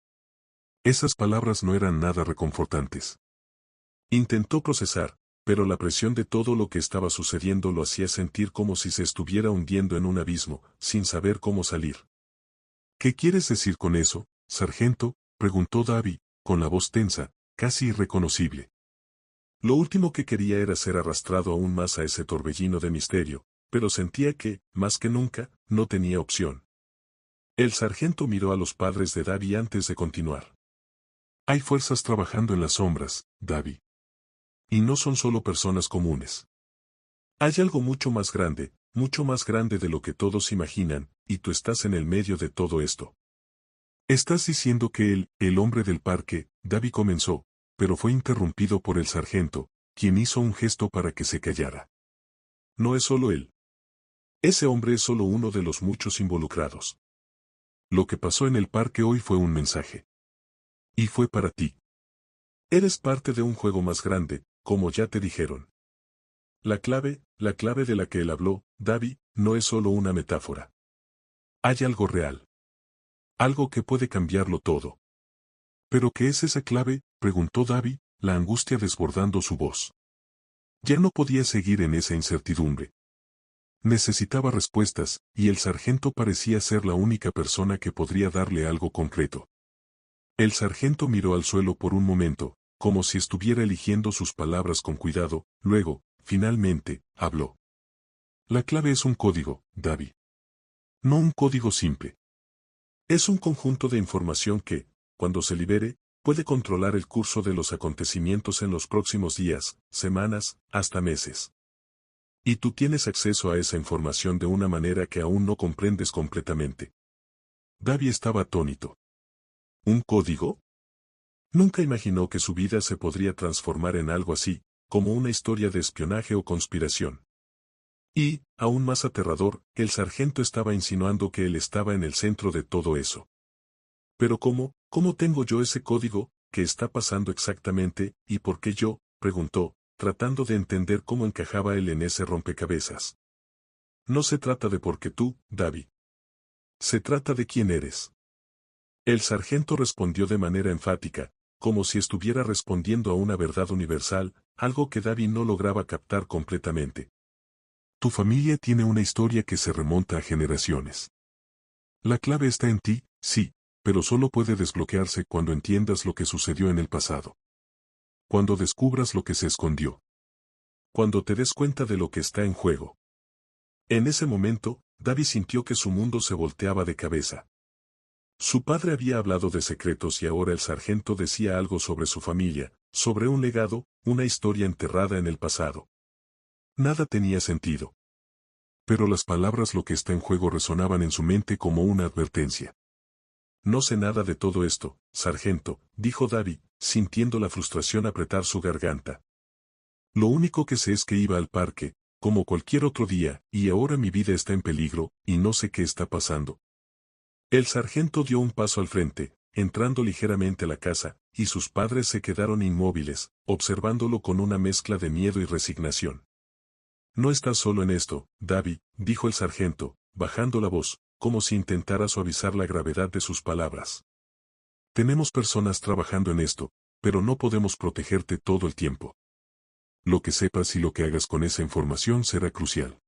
Esas palabras no eran nada reconfortantes. Intentó procesar, pero la presión de todo lo que estaba sucediendo lo hacía sentir como si se estuviera hundiendo en un abismo, sin saber cómo salir. ¿Qué quieres decir con eso, sargento?, preguntó Davi, con la voz tensa, casi irreconocible. Lo último que quería era ser arrastrado aún más a ese torbellino de misterio, pero sentía que, más que nunca, no tenía opción. El sargento miró a los padres de Davi antes de continuar. Hay fuerzas trabajando en las sombras, Davi. Y no son solo personas comunes. Hay algo mucho más grande de lo que todos imaginan, y tú estás en el medio de todo esto. Estás diciendo que el hombre del parque, Davi comenzó, pero fue interrumpido por el sargento, quien hizo un gesto para que se callara. No es solo él. Ese hombre es solo uno de los muchos involucrados. Lo que pasó en el parque hoy fue un mensaje. Y fue para ti. Eres parte de un juego más grande, como ya te dijeron. La clave de la que él habló, Davi, no es solo una metáfora. Hay algo real. Algo que puede cambiarlo todo. ¿Pero qué es esa clave?, preguntó Davi, la angustia desbordando su voz. Ya no podía seguir en esa incertidumbre. Necesitaba respuestas, y el sargento parecía ser la única persona que podría darle algo concreto. El sargento miró al suelo por un momento, como si estuviera eligiendo sus palabras con cuidado, luego, finalmente, habló. La clave es un código, Davi. No un código simple. Es un conjunto de información que, cuando se libere, puede controlar el curso de los acontecimientos en los próximos días, semanas, hasta meses. Y tú tienes acceso a esa información de una manera que aún no comprendes completamente. Davi estaba atónito. ¿Un código? Nunca imaginó que su vida se podría transformar en algo así, como una historia de espionaje o conspiración. Y, aún más aterrador, el sargento estaba insinuando que él estaba en el centro de todo eso. Pero ¿cómo tengo yo ese código? ¿Qué está pasando exactamente, y por qué yo? Preguntó, tratando de entender cómo encajaba él en ese rompecabezas. No se trata de por qué tú, David. Se trata de quién eres. El sargento respondió de manera enfática, como si estuviera respondiendo a una verdad universal, algo que David no lograba captar completamente. Tu familia tiene una historia que se remonta a generaciones. La clave está en ti, sí, pero solo puede desbloquearse cuando entiendas lo que sucedió en el pasado. Cuando descubras lo que se escondió. Cuando te des cuenta de lo que está en juego. En ese momento, David sintió que su mundo se volteaba de cabeza. Su padre había hablado de secretos y ahora el sargento decía algo sobre su familia, sobre un legado, una historia enterrada en el pasado. Nada tenía sentido. Pero las palabras lo que está en juego resonaban en su mente como una advertencia. No sé nada de todo esto, sargento, dijo David, sintiendo la frustración apretar su garganta. Lo único que sé es que iba al parque, como cualquier otro día, y ahora mi vida está en peligro, y no sé qué está pasando. El sargento dio un paso al frente, entrando ligeramente a la casa, y sus padres se quedaron inmóviles, observándolo con una mezcla de miedo y resignación. No estás solo en esto, David, dijo el sargento, bajando la voz, como si intentara suavizar la gravedad de sus palabras. Tenemos personas trabajando en esto, pero no podemos protegerte todo el tiempo. Lo que sepas y lo que hagas con esa información será crucial.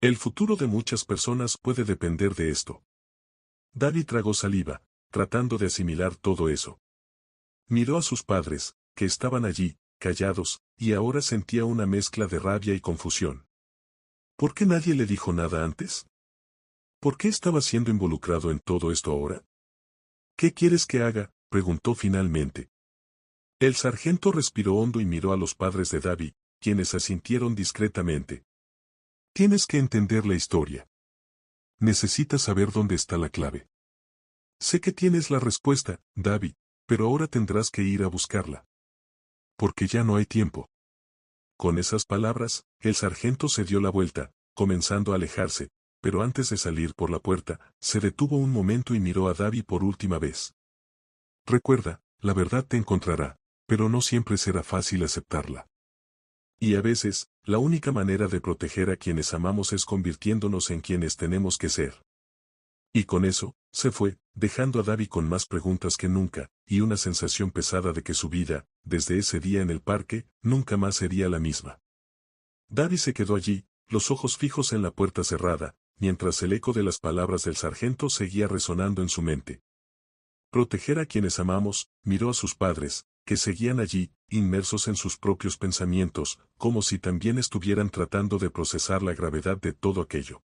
El futuro de muchas personas puede depender de esto. David tragó saliva, tratando de asimilar todo eso. Miró a sus padres, que estaban allí, callados, y ahora sentía una mezcla de rabia y confusión. ¿Por qué nadie le dijo nada antes? ¿Por qué estaba siendo involucrado en todo esto ahora? ¿Qué quieres que haga?, preguntó finalmente. El sargento respiró hondo y miró a los padres de David, quienes asintieron discretamente. Tienes que entender la historia. Necesitas saber dónde está la clave. Sé que tienes la respuesta, David, pero ahora tendrás que ir a buscarla. Porque ya no hay tiempo. Con esas palabras, el sargento se dio la vuelta, comenzando a alejarse, pero antes de salir por la puerta, se detuvo un momento y miró a David por última vez. Recuerda, la verdad te encontrará, pero no siempre será fácil aceptarla. Y a veces, la única manera de proteger a quienes amamos es convirtiéndonos en quienes tenemos que ser. Y con eso, se fue, dejando a David con más preguntas que nunca, y una sensación pesada de que su vida, desde ese día en el parque, nunca más sería la misma. David se quedó allí, los ojos fijos en la puerta cerrada, mientras el eco de las palabras del sargento seguía resonando en su mente. Proteger a quienes amamos, miró a sus padres, que seguían allí, inmersos en sus propios pensamientos, como si también estuvieran tratando de procesar la gravedad de todo aquello.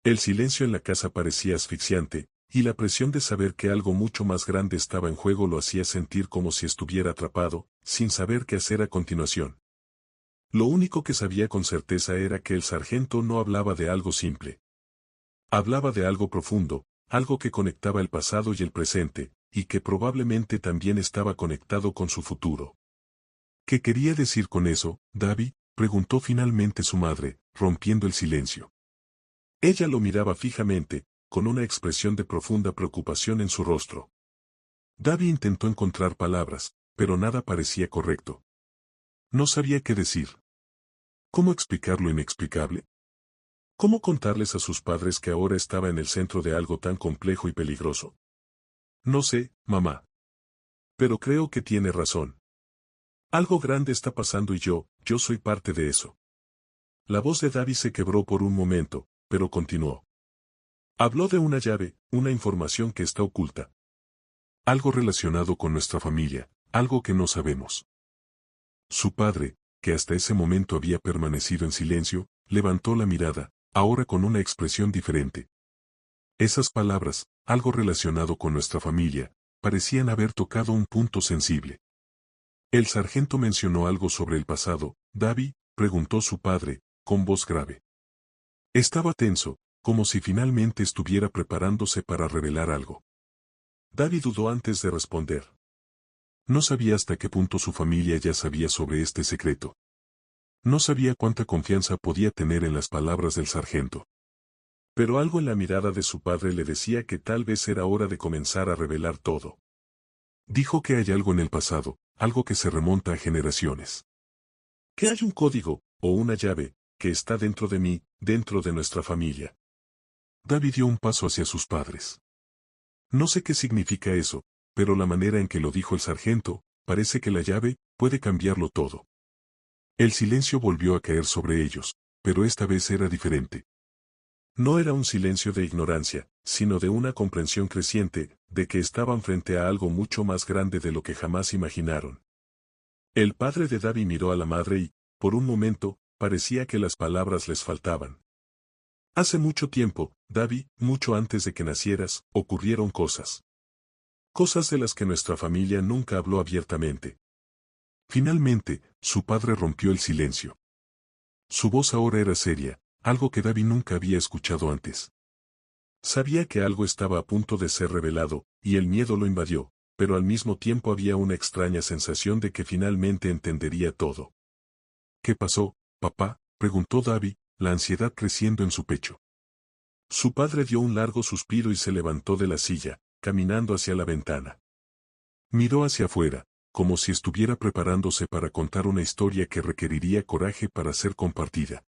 El silencio en la casa parecía asfixiante, y la presión de saber que algo mucho más grande estaba en juego lo hacía sentir como si estuviera atrapado, sin saber qué hacer a continuación. Lo único que sabía con certeza era que el sargento no hablaba de algo simple. Hablaba de algo profundo, algo que conectaba el pasado y el presente, y que probablemente también estaba conectado con su futuro. ¿Qué quería decir con eso, David?, preguntó finalmente su madre, rompiendo el silencio. Ella lo miraba fijamente, con una expresión de profunda preocupación en su rostro. David intentó encontrar palabras, pero nada parecía correcto. No sabía qué decir. ¿Cómo explicar lo inexplicable? ¿Cómo contarles a sus padres que ahora estaba en el centro de algo tan complejo y peligroso? No sé, mamá. Pero creo que tiene razón. Algo grande está pasando y yo soy parte de eso. La voz de David se quebró por un momento, pero continuó. Habló de una llave, una información que está oculta. Algo relacionado con nuestra familia, algo que no sabemos. Su padre, que hasta ese momento había permanecido en silencio, levantó la mirada, ahora con una expresión diferente. Esas palabras, algo relacionado con nuestra familia, parecían haber tocado un punto sensible. El sargento mencionó algo sobre el pasado, David, preguntó su padre, con voz grave. Estaba tenso, como si finalmente estuviera preparándose para revelar algo. David dudó antes de responder. No sabía hasta qué punto su familia ya sabía sobre este secreto. No sabía cuánta confianza podía tener en las palabras del sargento. Pero algo en la mirada de su padre le decía que tal vez era hora de comenzar a revelar todo. Dijo que hay algo en el pasado, algo que se remonta a generaciones. Que hay un código, o una llave, que está dentro de mí, dentro de nuestra familia. David dio un paso hacia sus padres. No sé qué significa eso, pero la manera en que lo dijo el sargento, parece que la llave puede cambiarlo todo. El silencio volvió a caer sobre ellos, pero esta vez era diferente. No era un silencio de ignorancia, sino de una comprensión creciente, de que estaban frente a algo mucho más grande de lo que jamás imaginaron. El padre de David miró a la madre y, por un momento, parecía que las palabras les faltaban. Hace mucho tiempo, David, mucho antes de que nacieras, ocurrieron cosas. Cosas de las que nuestra familia nunca habló abiertamente. Finalmente, su padre rompió el silencio. Su voz ahora era seria, algo que David nunca había escuchado antes. Sabía que algo estaba a punto de ser revelado, y el miedo lo invadió, pero al mismo tiempo había una extraña sensación de que finalmente entendería todo. ¿Qué pasó, papá?, preguntó David, la ansiedad creciendo en su pecho. Su padre dio un largo suspiro y se levantó de la silla, caminando hacia la ventana. Miró hacia afuera, como si estuviera preparándose para contar una historia que requeriría coraje para ser compartida.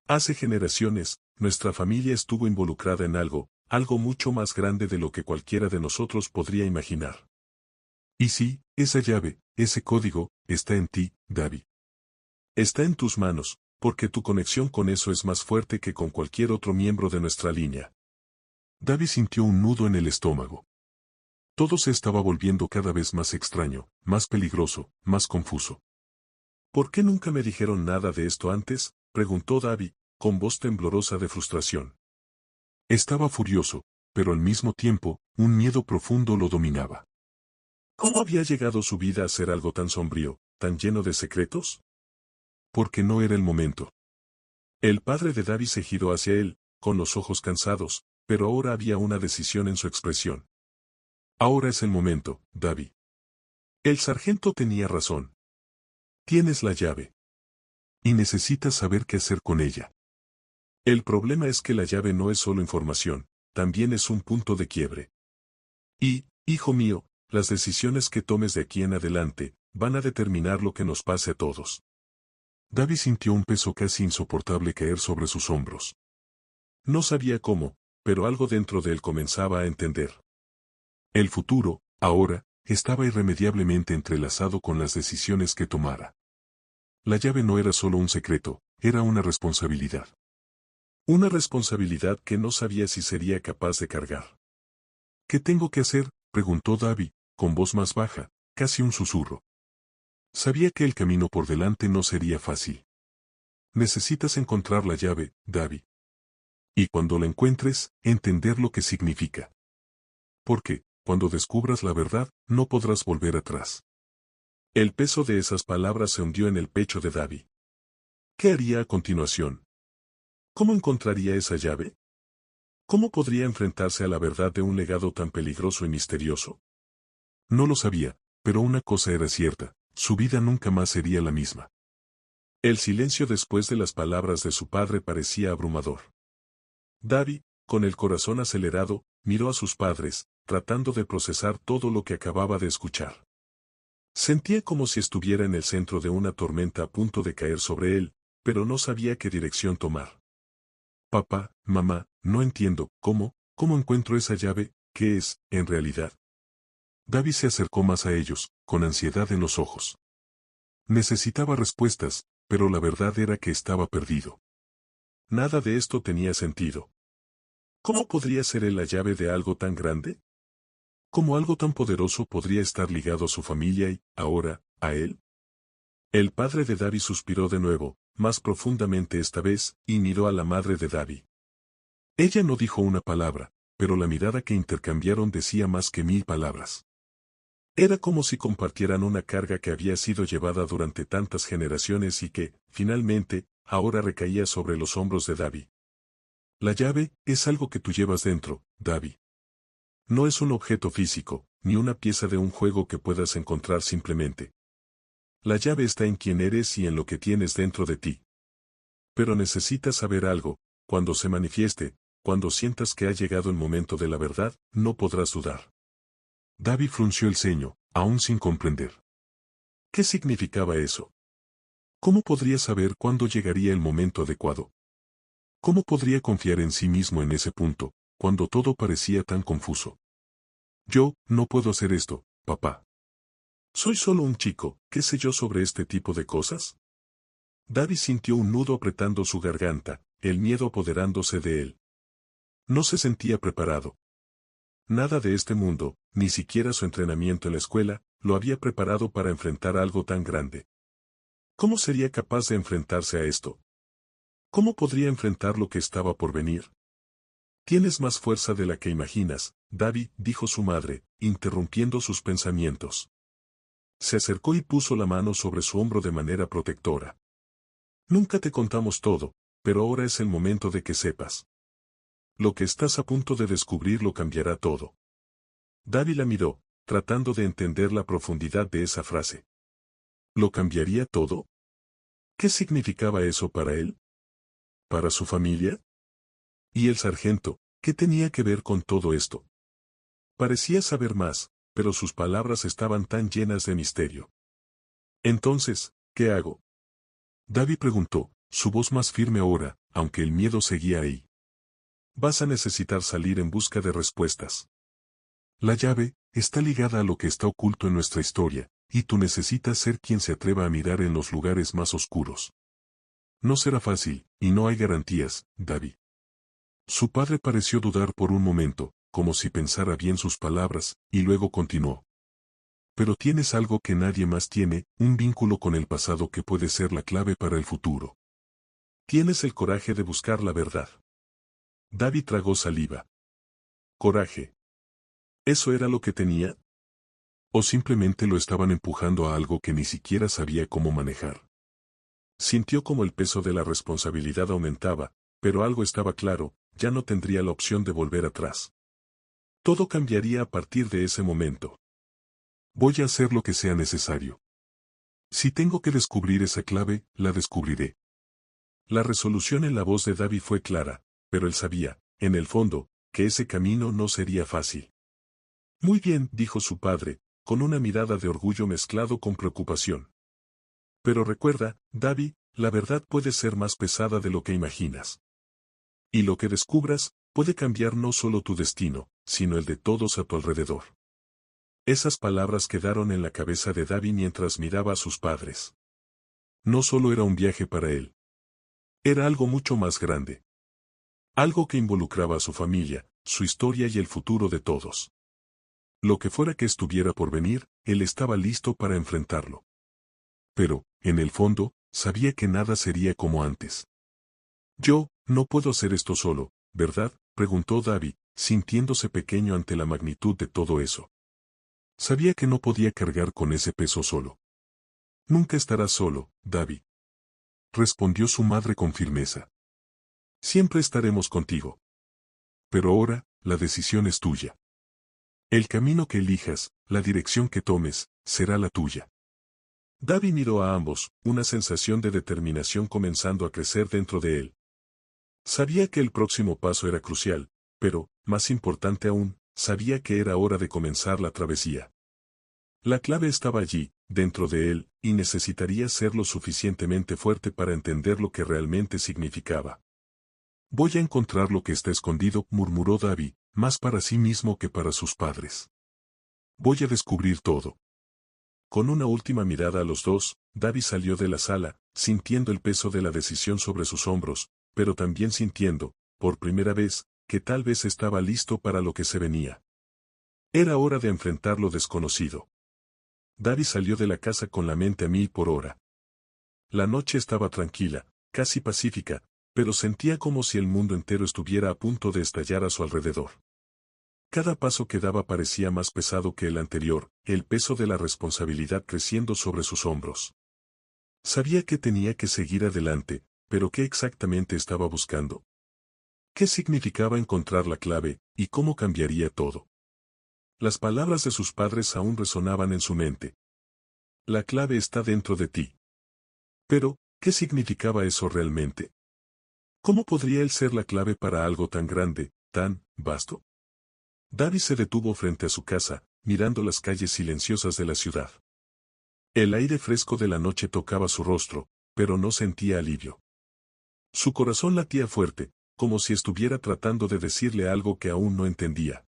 Hace generaciones, nuestra familia estuvo involucrada en algo mucho más grande de lo que cualquiera de nosotros podría imaginar. Y sí, esa llave, ese código, está en ti, David. Está en tus manos, porque tu conexión con eso es más fuerte que con cualquier otro miembro de nuestra línea. David sintió un nudo en el estómago. Todo se estaba volviendo cada vez más extraño, más peligroso, más confuso. ¿Por qué nunca me dijeron nada de esto antes?, preguntó David, con voz temblorosa de frustración. Estaba furioso, pero al mismo tiempo, un miedo profundo lo dominaba. ¿Cómo había llegado su vida a ser algo tan sombrío, tan lleno de secretos? Porque no era el momento. El padre de David se giró hacia él, con los ojos cansados, pero ahora había una decisión en su expresión. Ahora es el momento, David. El sargento tenía razón. Tienes la llave. Y necesitas saber qué hacer con ella. El problema es que la llave no es solo información, también es un punto de quiebre. Y, hijo mío, las decisiones que tomes de aquí en adelante, van a determinar lo que nos pase a todos. David sintió un peso casi insoportable caer sobre sus hombros. No sabía cómo, pero algo dentro de él comenzaba a entender. El futuro, ahora, estaba irremediablemente entrelazado con las decisiones que tomara. La llave no era solo un secreto, era una responsabilidad. Una responsabilidad que no sabía si sería capaz de cargar. ¿Qué tengo que hacer?, preguntó David, con voz más baja, casi un susurro. Sabía que el camino por delante no sería fácil. Necesitas encontrar la llave, David. Y cuando la encuentres, entender lo que significa. Porque, cuando descubras la verdad, no podrás volver atrás. El peso de esas palabras se hundió en el pecho de David. ¿Qué haría a continuación? ¿Cómo encontraría esa llave? ¿Cómo podría enfrentarse a la verdad de un legado tan peligroso y misterioso? No lo sabía, pero una cosa era cierta, su vida nunca más sería la misma. El silencio después de las palabras de su padre parecía abrumador. David, con el corazón acelerado, miró a sus padres, tratando de procesar todo lo que acababa de escuchar. Sentía como si estuviera en el centro de una tormenta a punto de caer sobre él, pero no sabía qué dirección tomar. Papá, mamá, no entiendo, ¿cómo encuentro esa llave? ¿Qué es, en realidad? David se acercó más a ellos, con ansiedad en los ojos. Necesitaba respuestas, pero la verdad era que estaba perdido. Nada de esto tenía sentido. ¿Cómo podría ser él la llave de algo tan grande? ¿Cómo algo tan poderoso podría estar ligado a su familia y, ahora, a él? El padre de David suspiró de nuevo, más profundamente esta vez, y miró a la madre de David. Ella no dijo una palabra, pero la mirada que intercambiaron decía más que 1000 palabras. Era como si compartieran una carga que había sido llevada durante tantas generaciones y que, finalmente, ahora recaía sobre los hombros de David. La llave es algo que tú llevas dentro, David. No es un objeto físico, ni una pieza de un juego que puedas encontrar simplemente. La llave está en quién eres y en lo que tienes dentro de ti. Pero necesitas saber algo, cuando se manifieste, cuando sientas que ha llegado el momento de la verdad, no podrás dudar. David frunció el ceño, aún sin comprender. ¿Qué significaba eso? ¿Cómo podría saber cuándo llegaría el momento adecuado? ¿Cómo podría confiar en sí mismo en ese punto, cuando todo parecía tan confuso? Yo, no puedo hacer esto, papá. Soy solo un chico, ¿qué sé yo sobre este tipo de cosas? David sintió un nudo apretando su garganta, el miedo apoderándose de él. No se sentía preparado. Nada de este mundo, ni siquiera su entrenamiento en la escuela, lo había preparado para enfrentar algo tan grande. ¿Cómo sería capaz de enfrentarse a esto? ¿Cómo podría enfrentar lo que estaba por venir? Tienes más fuerza de la que imaginas, David, dijo su madre, interrumpiendo sus pensamientos. Se acercó y puso la mano sobre su hombro de manera protectora. Nunca te contamos todo, pero ahora es el momento de que sepas. Lo que estás a punto de descubrir lo cambiará todo. David la miró, tratando de entender la profundidad de esa frase. ¿Lo cambiaría todo? ¿Qué significaba eso para él? ¿Para su familia? ¿Y el sargento, qué tenía que ver con todo esto? Parecía saber más, pero sus palabras estaban tan llenas de misterio. Entonces, ¿qué hago? David preguntó, su voz más firme ahora, aunque el miedo seguía ahí. Vas a necesitar salir en busca de respuestas. La llave está ligada a lo que está oculto en nuestra historia, y tú necesitas ser quien se atreva a mirar en los lugares más oscuros. No será fácil, y no hay garantías, David. Su padre pareció dudar por un momento, como si pensara bien sus palabras, y luego continuó. Pero tienes algo que nadie más tiene, un vínculo con el pasado que puede ser la clave para el futuro. Tienes el coraje de buscar la verdad. David tragó saliva. Coraje. ¿Eso era lo que tenía? ¿O simplemente lo estaban empujando a algo que ni siquiera sabía cómo manejar? Sintió como el peso de la responsabilidad aumentaba, pero algo estaba claro, ya no tendría la opción de volver atrás. Todo cambiaría a partir de ese momento. Voy a hacer lo que sea necesario. Si tengo que descubrir esa clave, la descubriré. La resolución en la voz de David fue clara, pero él sabía, en el fondo, que ese camino no sería fácil. Muy bien, dijo su padre, con una mirada de orgullo mezclado con preocupación. Pero recuerda, David, la verdad puede ser más pesada de lo que imaginas. Y lo que descubras, puede cambiar no solo tu destino, sino el de todos a tu alrededor. Esas palabras quedaron en la cabeza de David mientras miraba a sus padres. No solo era un viaje para él. Era algo mucho más grande. Algo que involucraba a su familia, su historia y el futuro de todos. Lo que fuera que estuviera por venir, él estaba listo para enfrentarlo. Pero, en el fondo, sabía que nada sería como antes. Yo, no puedo hacer esto solo, ¿verdad?, preguntó David, sintiéndose pequeño ante la magnitud de todo eso. Sabía que no podía cargar con ese peso solo. Nunca estarás solo, David. Respondió su madre con firmeza. Siempre estaremos contigo. Pero ahora, la decisión es tuya. El camino que elijas, la dirección que tomes, será la tuya. David miró a ambos, una sensación de determinación comenzando a crecer dentro de él. Sabía que el próximo paso era crucial, pero, más importante aún, sabía que era hora de comenzar la travesía. La clave estaba allí, dentro de él, y necesitaría ser lo suficientemente fuerte para entender lo que realmente significaba. Voy a encontrar lo que está escondido, murmuró David, más para sí mismo que para sus padres. Voy a descubrir todo. Con una última mirada a los dos, David salió de la sala, sintiendo el peso de la decisión sobre sus hombros, pero también sintiendo, por primera vez, que tal vez estaba listo para lo que se venía. Era hora de enfrentar lo desconocido. David salió de la casa con la mente a 1000 por hora. La noche estaba tranquila, casi pacífica, pero sentía como si el mundo entero estuviera a punto de estallar a su alrededor. Cada paso que daba parecía más pesado que el anterior, el peso de la responsabilidad creciendo sobre sus hombros. Sabía que tenía que seguir adelante, pero ¿qué exactamente estaba buscando? ¿Qué significaba encontrar la clave, y cómo cambiaría todo? Las palabras de sus padres aún resonaban en su mente. La clave está dentro de ti. Pero, ¿qué significaba eso realmente? ¿Cómo podría él ser la clave para algo tan grande, tan vasto? David se detuvo frente a su casa, mirando las calles silenciosas de la ciudad. El aire fresco de la noche tocaba su rostro, pero no sentía alivio. Su corazón latía fuerte, como si estuviera tratando de decirle algo que aún no entendía.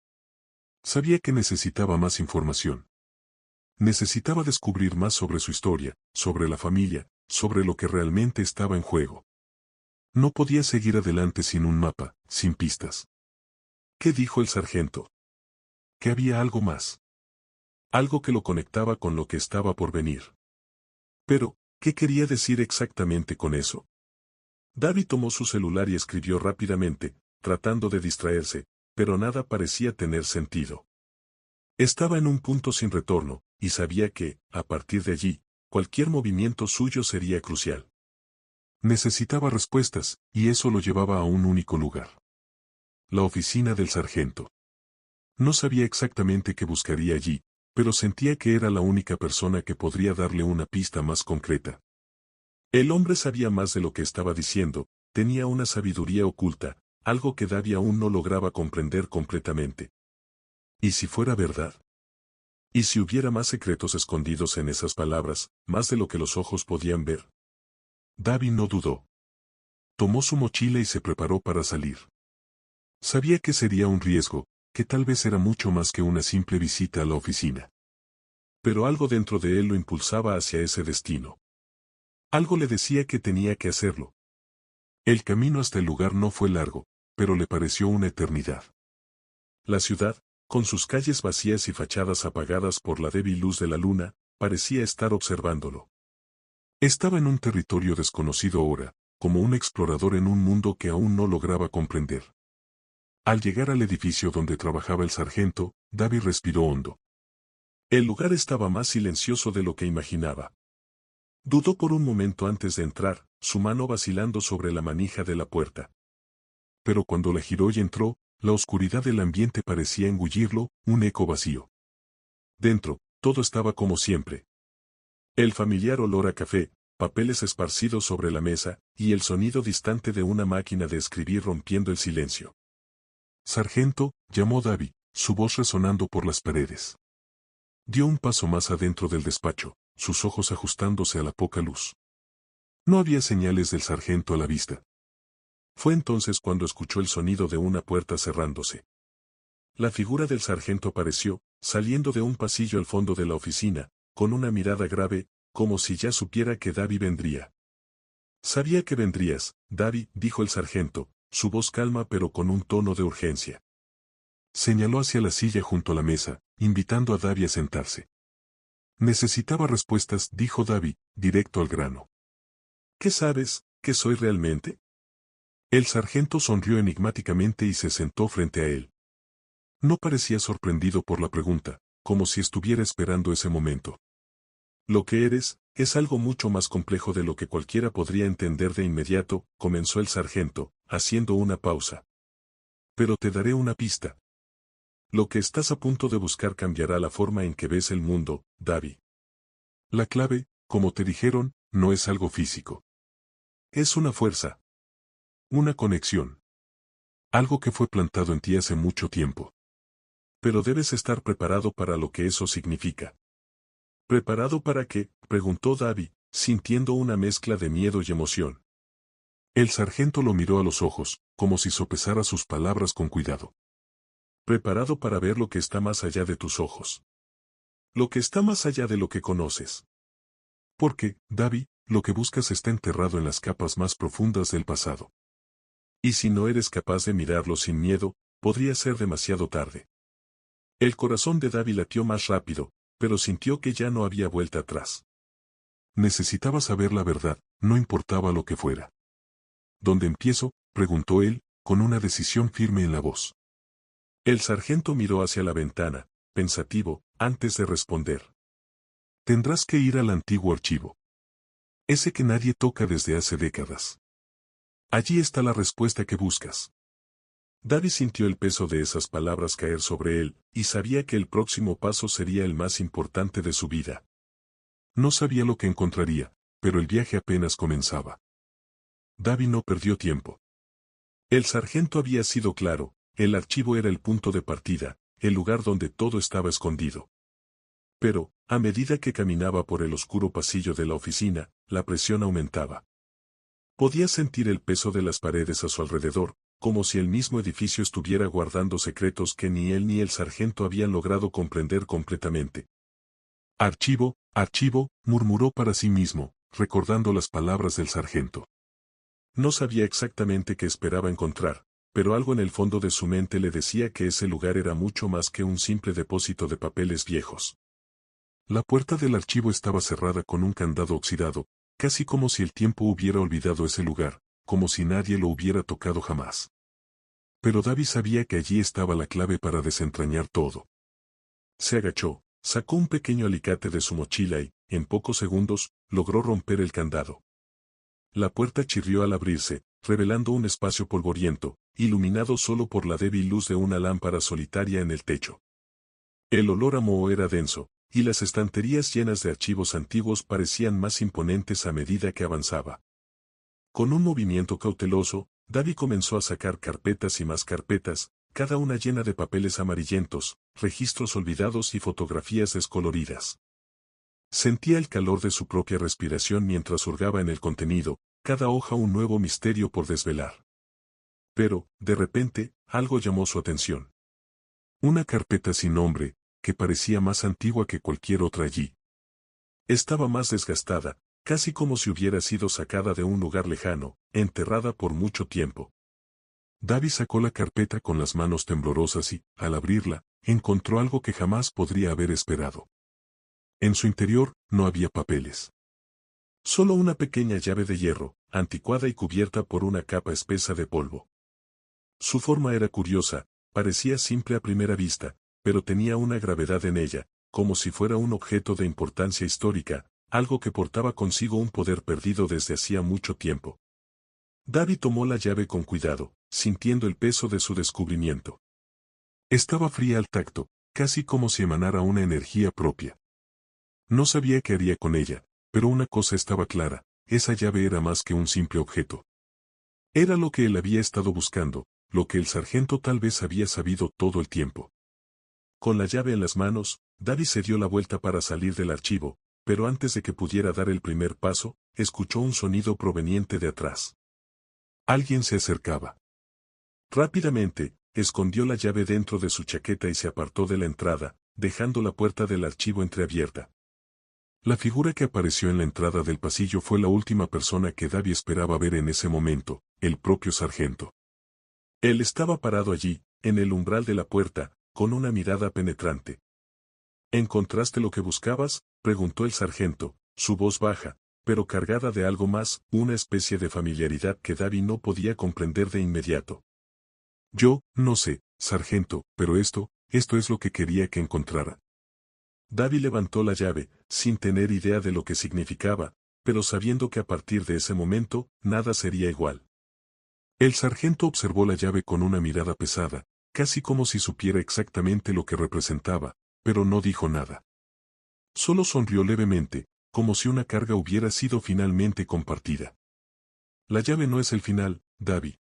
Sabía que necesitaba más información. Necesitaba descubrir más sobre su historia, sobre la familia, sobre lo que realmente estaba en juego. No podía seguir adelante sin un mapa, sin pistas. ¿Qué dijo el sargento? Que había algo más. Algo que lo conectaba con lo que estaba por venir. Pero, ¿qué quería decir exactamente con eso? David tomó su celular y escribió rápidamente, tratando de distraerse, pero nada parecía tener sentido. Estaba en un punto sin retorno, y sabía que, a partir de allí, cualquier movimiento suyo sería crucial. Necesitaba respuestas, y eso lo llevaba a un único lugar. La oficina del sargento. No sabía exactamente qué buscaría allí, pero sentía que era la única persona que podría darle una pista más concreta. El hombre sabía más de lo que estaba diciendo, tenía una sabiduría oculta, algo que David aún no lograba comprender completamente. ¿Y si fuera verdad? ¿Y si hubiera más secretos escondidos en esas palabras, más de lo que los ojos podían ver? David no dudó. Tomó su mochila y se preparó para salir. Sabía que sería un riesgo, que tal vez era mucho más que una simple visita a la oficina. Pero algo dentro de él lo impulsaba hacia ese destino. Algo le decía que tenía que hacerlo. El camino hasta el lugar no fue largo, pero le pareció una eternidad. La ciudad, con sus calles vacías y fachadas apagadas por la débil luz de la luna, parecía estar observándolo. Estaba en un territorio desconocido ahora, como un explorador en un mundo que aún no lograba comprender. Al llegar al edificio donde trabajaba el sargento, David respiró hondo. El lugar estaba más silencioso de lo que imaginaba. Dudó por un momento antes de entrar, su mano vacilando sobre la manija de la puerta. Pero cuando la giró y entró, la oscuridad del ambiente parecía engullirlo, un eco vacío. Dentro, todo estaba como siempre. El familiar olor a café, papeles esparcidos sobre la mesa, y el sonido distante de una máquina de escribir rompiendo el silencio. «Sargento», llamó David, su voz resonando por las paredes. Dio un paso más adentro del despacho, sus ojos ajustándose a la poca luz. No había señales del sargento a la vista. Fue entonces cuando escuchó el sonido de una puerta cerrándose. La figura del sargento apareció, saliendo de un pasillo al fondo de la oficina, con una mirada grave, como si ya supiera que David vendría. «Sabía que vendrías, David», dijo el sargento, su voz calma pero con un tono de urgencia. Señaló hacia la silla junto a la mesa, invitando a David a sentarse. «Necesitaba respuestas», dijo David, directo al grano. «¿Qué sabes, qué soy realmente?» El sargento sonrió enigmáticamente y se sentó frente a él. No parecía sorprendido por la pregunta, como si estuviera esperando ese momento. «Lo que eres, es algo mucho más complejo de lo que cualquiera podría entender de inmediato», comenzó el sargento, haciendo una pausa. «Pero te daré una pista. Lo que estás a punto de buscar cambiará la forma en que ves el mundo, David. La clave, como te dijeron, no es algo físico. Es una fuerza. Una conexión. Algo que fue plantado en ti hace mucho tiempo. Pero debes estar preparado para lo que eso significa». «¿Preparado para qué?», preguntó David, sintiendo una mezcla de miedo y emoción. El sargento lo miró a los ojos, como si sopesara sus palabras con cuidado. «Preparado para ver lo que está más allá de tus ojos. Lo que está más allá de lo que conoces. Porque, David, lo que buscas está enterrado en las capas más profundas del pasado. Y si no eres capaz de mirarlo sin miedo, podría ser demasiado tarde». El corazón de David latió más rápido, pero sintió que ya no había vuelta atrás. Necesitaba saber la verdad, no importaba lo que fuera. «¿Dónde empiezo?», preguntó él, con una decisión firme en la voz. El sargento miró hacia la ventana, pensativo, antes de responder. «Tendrás que ir al antiguo archivo. Ese que nadie toca desde hace décadas. Allí está la respuesta que buscas». David sintió el peso de esas palabras caer sobre él, y sabía que el próximo paso sería el más importante de su vida. No sabía lo que encontraría, pero el viaje apenas comenzaba. David no perdió tiempo. El sargento había sido claro, el archivo era el punto de partida, el lugar donde todo estaba escondido. Pero, a medida que caminaba por el oscuro pasillo de la oficina, la presión aumentaba. Podía sentir el peso de las paredes a su alrededor, como si el mismo edificio estuviera guardando secretos que ni él ni el sargento habían logrado comprender completamente. Archivo, archivo, murmuró para sí mismo, recordando las palabras del sargento. No sabía exactamente qué esperaba encontrar, pero algo en el fondo de su mente le decía que ese lugar era mucho más que un simple depósito de papeles viejos. La puerta del archivo estaba cerrada con un candado oxidado, casi como si el tiempo hubiera olvidado ese lugar, como si nadie lo hubiera tocado jamás. Pero David sabía que allí estaba la clave para desentrañar todo. Se agachó, sacó un pequeño alicate de su mochila y, en pocos segundos, logró romper el candado. La puerta chirrió al abrirse, revelando un espacio polvoriento, iluminado solo por la débil luz de una lámpara solitaria en el techo. El olor a moho era denso, y las estanterías llenas de archivos antiguos parecían más imponentes a medida que avanzaba. Con un movimiento cauteloso, David comenzó a sacar carpetas y más carpetas, cada una llena de papeles amarillentos, registros olvidados y fotografías descoloridas. Sentía el calor de su propia respiración mientras hurgaba en el contenido, cada hoja un nuevo misterio por desvelar. Pero, de repente, algo llamó su atención. Una carpeta sin nombre, que parecía más antigua que cualquier otra allí. Estaba más desgastada, casi como si hubiera sido sacada de un lugar lejano, enterrada por mucho tiempo. David sacó la carpeta con las manos temblorosas y, al abrirla, encontró algo que jamás podría haber esperado. En su interior, no había papeles. Solo una pequeña llave de hierro, anticuada y cubierta por una capa espesa de polvo. Su forma era curiosa, parecía simple a primera vista, pero tenía una gravedad en ella, como si fuera un objeto de importancia histórica, algo que portaba consigo un poder perdido desde hacía mucho tiempo. David tomó la llave con cuidado, sintiendo el peso de su descubrimiento. Estaba fría al tacto, casi como si emanara una energía propia. No sabía qué haría con ella, pero una cosa estaba clara, esa llave era más que un simple objeto. Era lo que él había estado buscando, lo que el sargento tal vez había sabido todo el tiempo. Con la llave en las manos, David se dio la vuelta para salir del archivo, pero antes de que pudiera dar el primer paso, escuchó un sonido proveniente de atrás. Alguien se acercaba. Rápidamente, escondió la llave dentro de su chaqueta y se apartó de la entrada, dejando la puerta del archivo entreabierta. La figura que apareció en la entrada del pasillo fue la última persona que David esperaba ver en ese momento, el propio sargento. Él estaba parado allí, en el umbral de la puerta, con una mirada penetrante. ¿Encontraste lo que buscabas?, preguntó el sargento, su voz baja, pero cargada de algo más, una especie de familiaridad que David no podía comprender de inmediato. Yo, no sé, sargento, pero esto es lo que quería que encontrara. David levantó la llave, sin tener idea de lo que significaba, pero sabiendo que a partir de ese momento, nada sería igual. El sargento observó la llave con una mirada pesada, casi como si supiera exactamente lo que representaba, pero no dijo nada. Solo sonrió levemente, como si una carga hubiera sido finalmente compartida. La llave no es el final, David.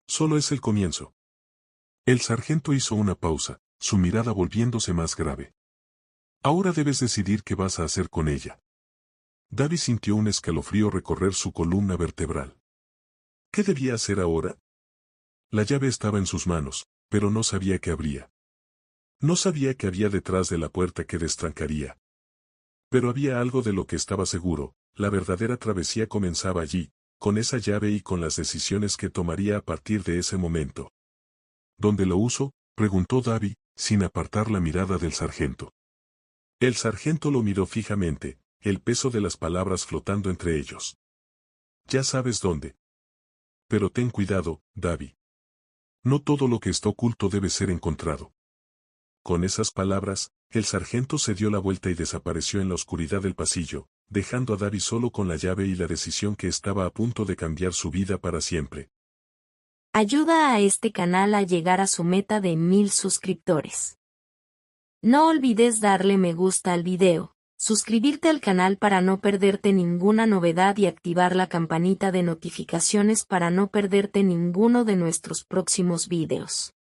Solo es el comienzo. El sargento hizo una pausa, su mirada volviéndose más grave. Ahora debes decidir qué vas a hacer con ella. David sintió un escalofrío recorrer su columna vertebral. ¿Qué debía hacer ahora? La llave estaba en sus manos, pero no sabía qué habría. No sabía qué había detrás de la puerta que destrancaría. Pero había algo de lo que estaba seguro, la verdadera travesía comenzaba allí, con esa llave y con las decisiones que tomaría a partir de ese momento. ¿Dónde lo uso?, preguntó David, sin apartar la mirada del sargento. El sargento lo miró fijamente, el peso de las palabras flotando entre ellos. Ya sabes dónde. Pero ten cuidado, David. No todo lo que está oculto debe ser encontrado. Con esas palabras, el sargento se dio la vuelta y desapareció en la oscuridad del pasillo, dejando a David solo con la llave y la decisión que estaba a punto de cambiar su vida para siempre. Ayuda a este canal a llegar a su meta de 1000 suscriptores. No olvides darle me gusta al video, suscribirte al canal para no perderte ninguna novedad y activar la campanita de notificaciones para no perderte ninguno de nuestros próximos videos.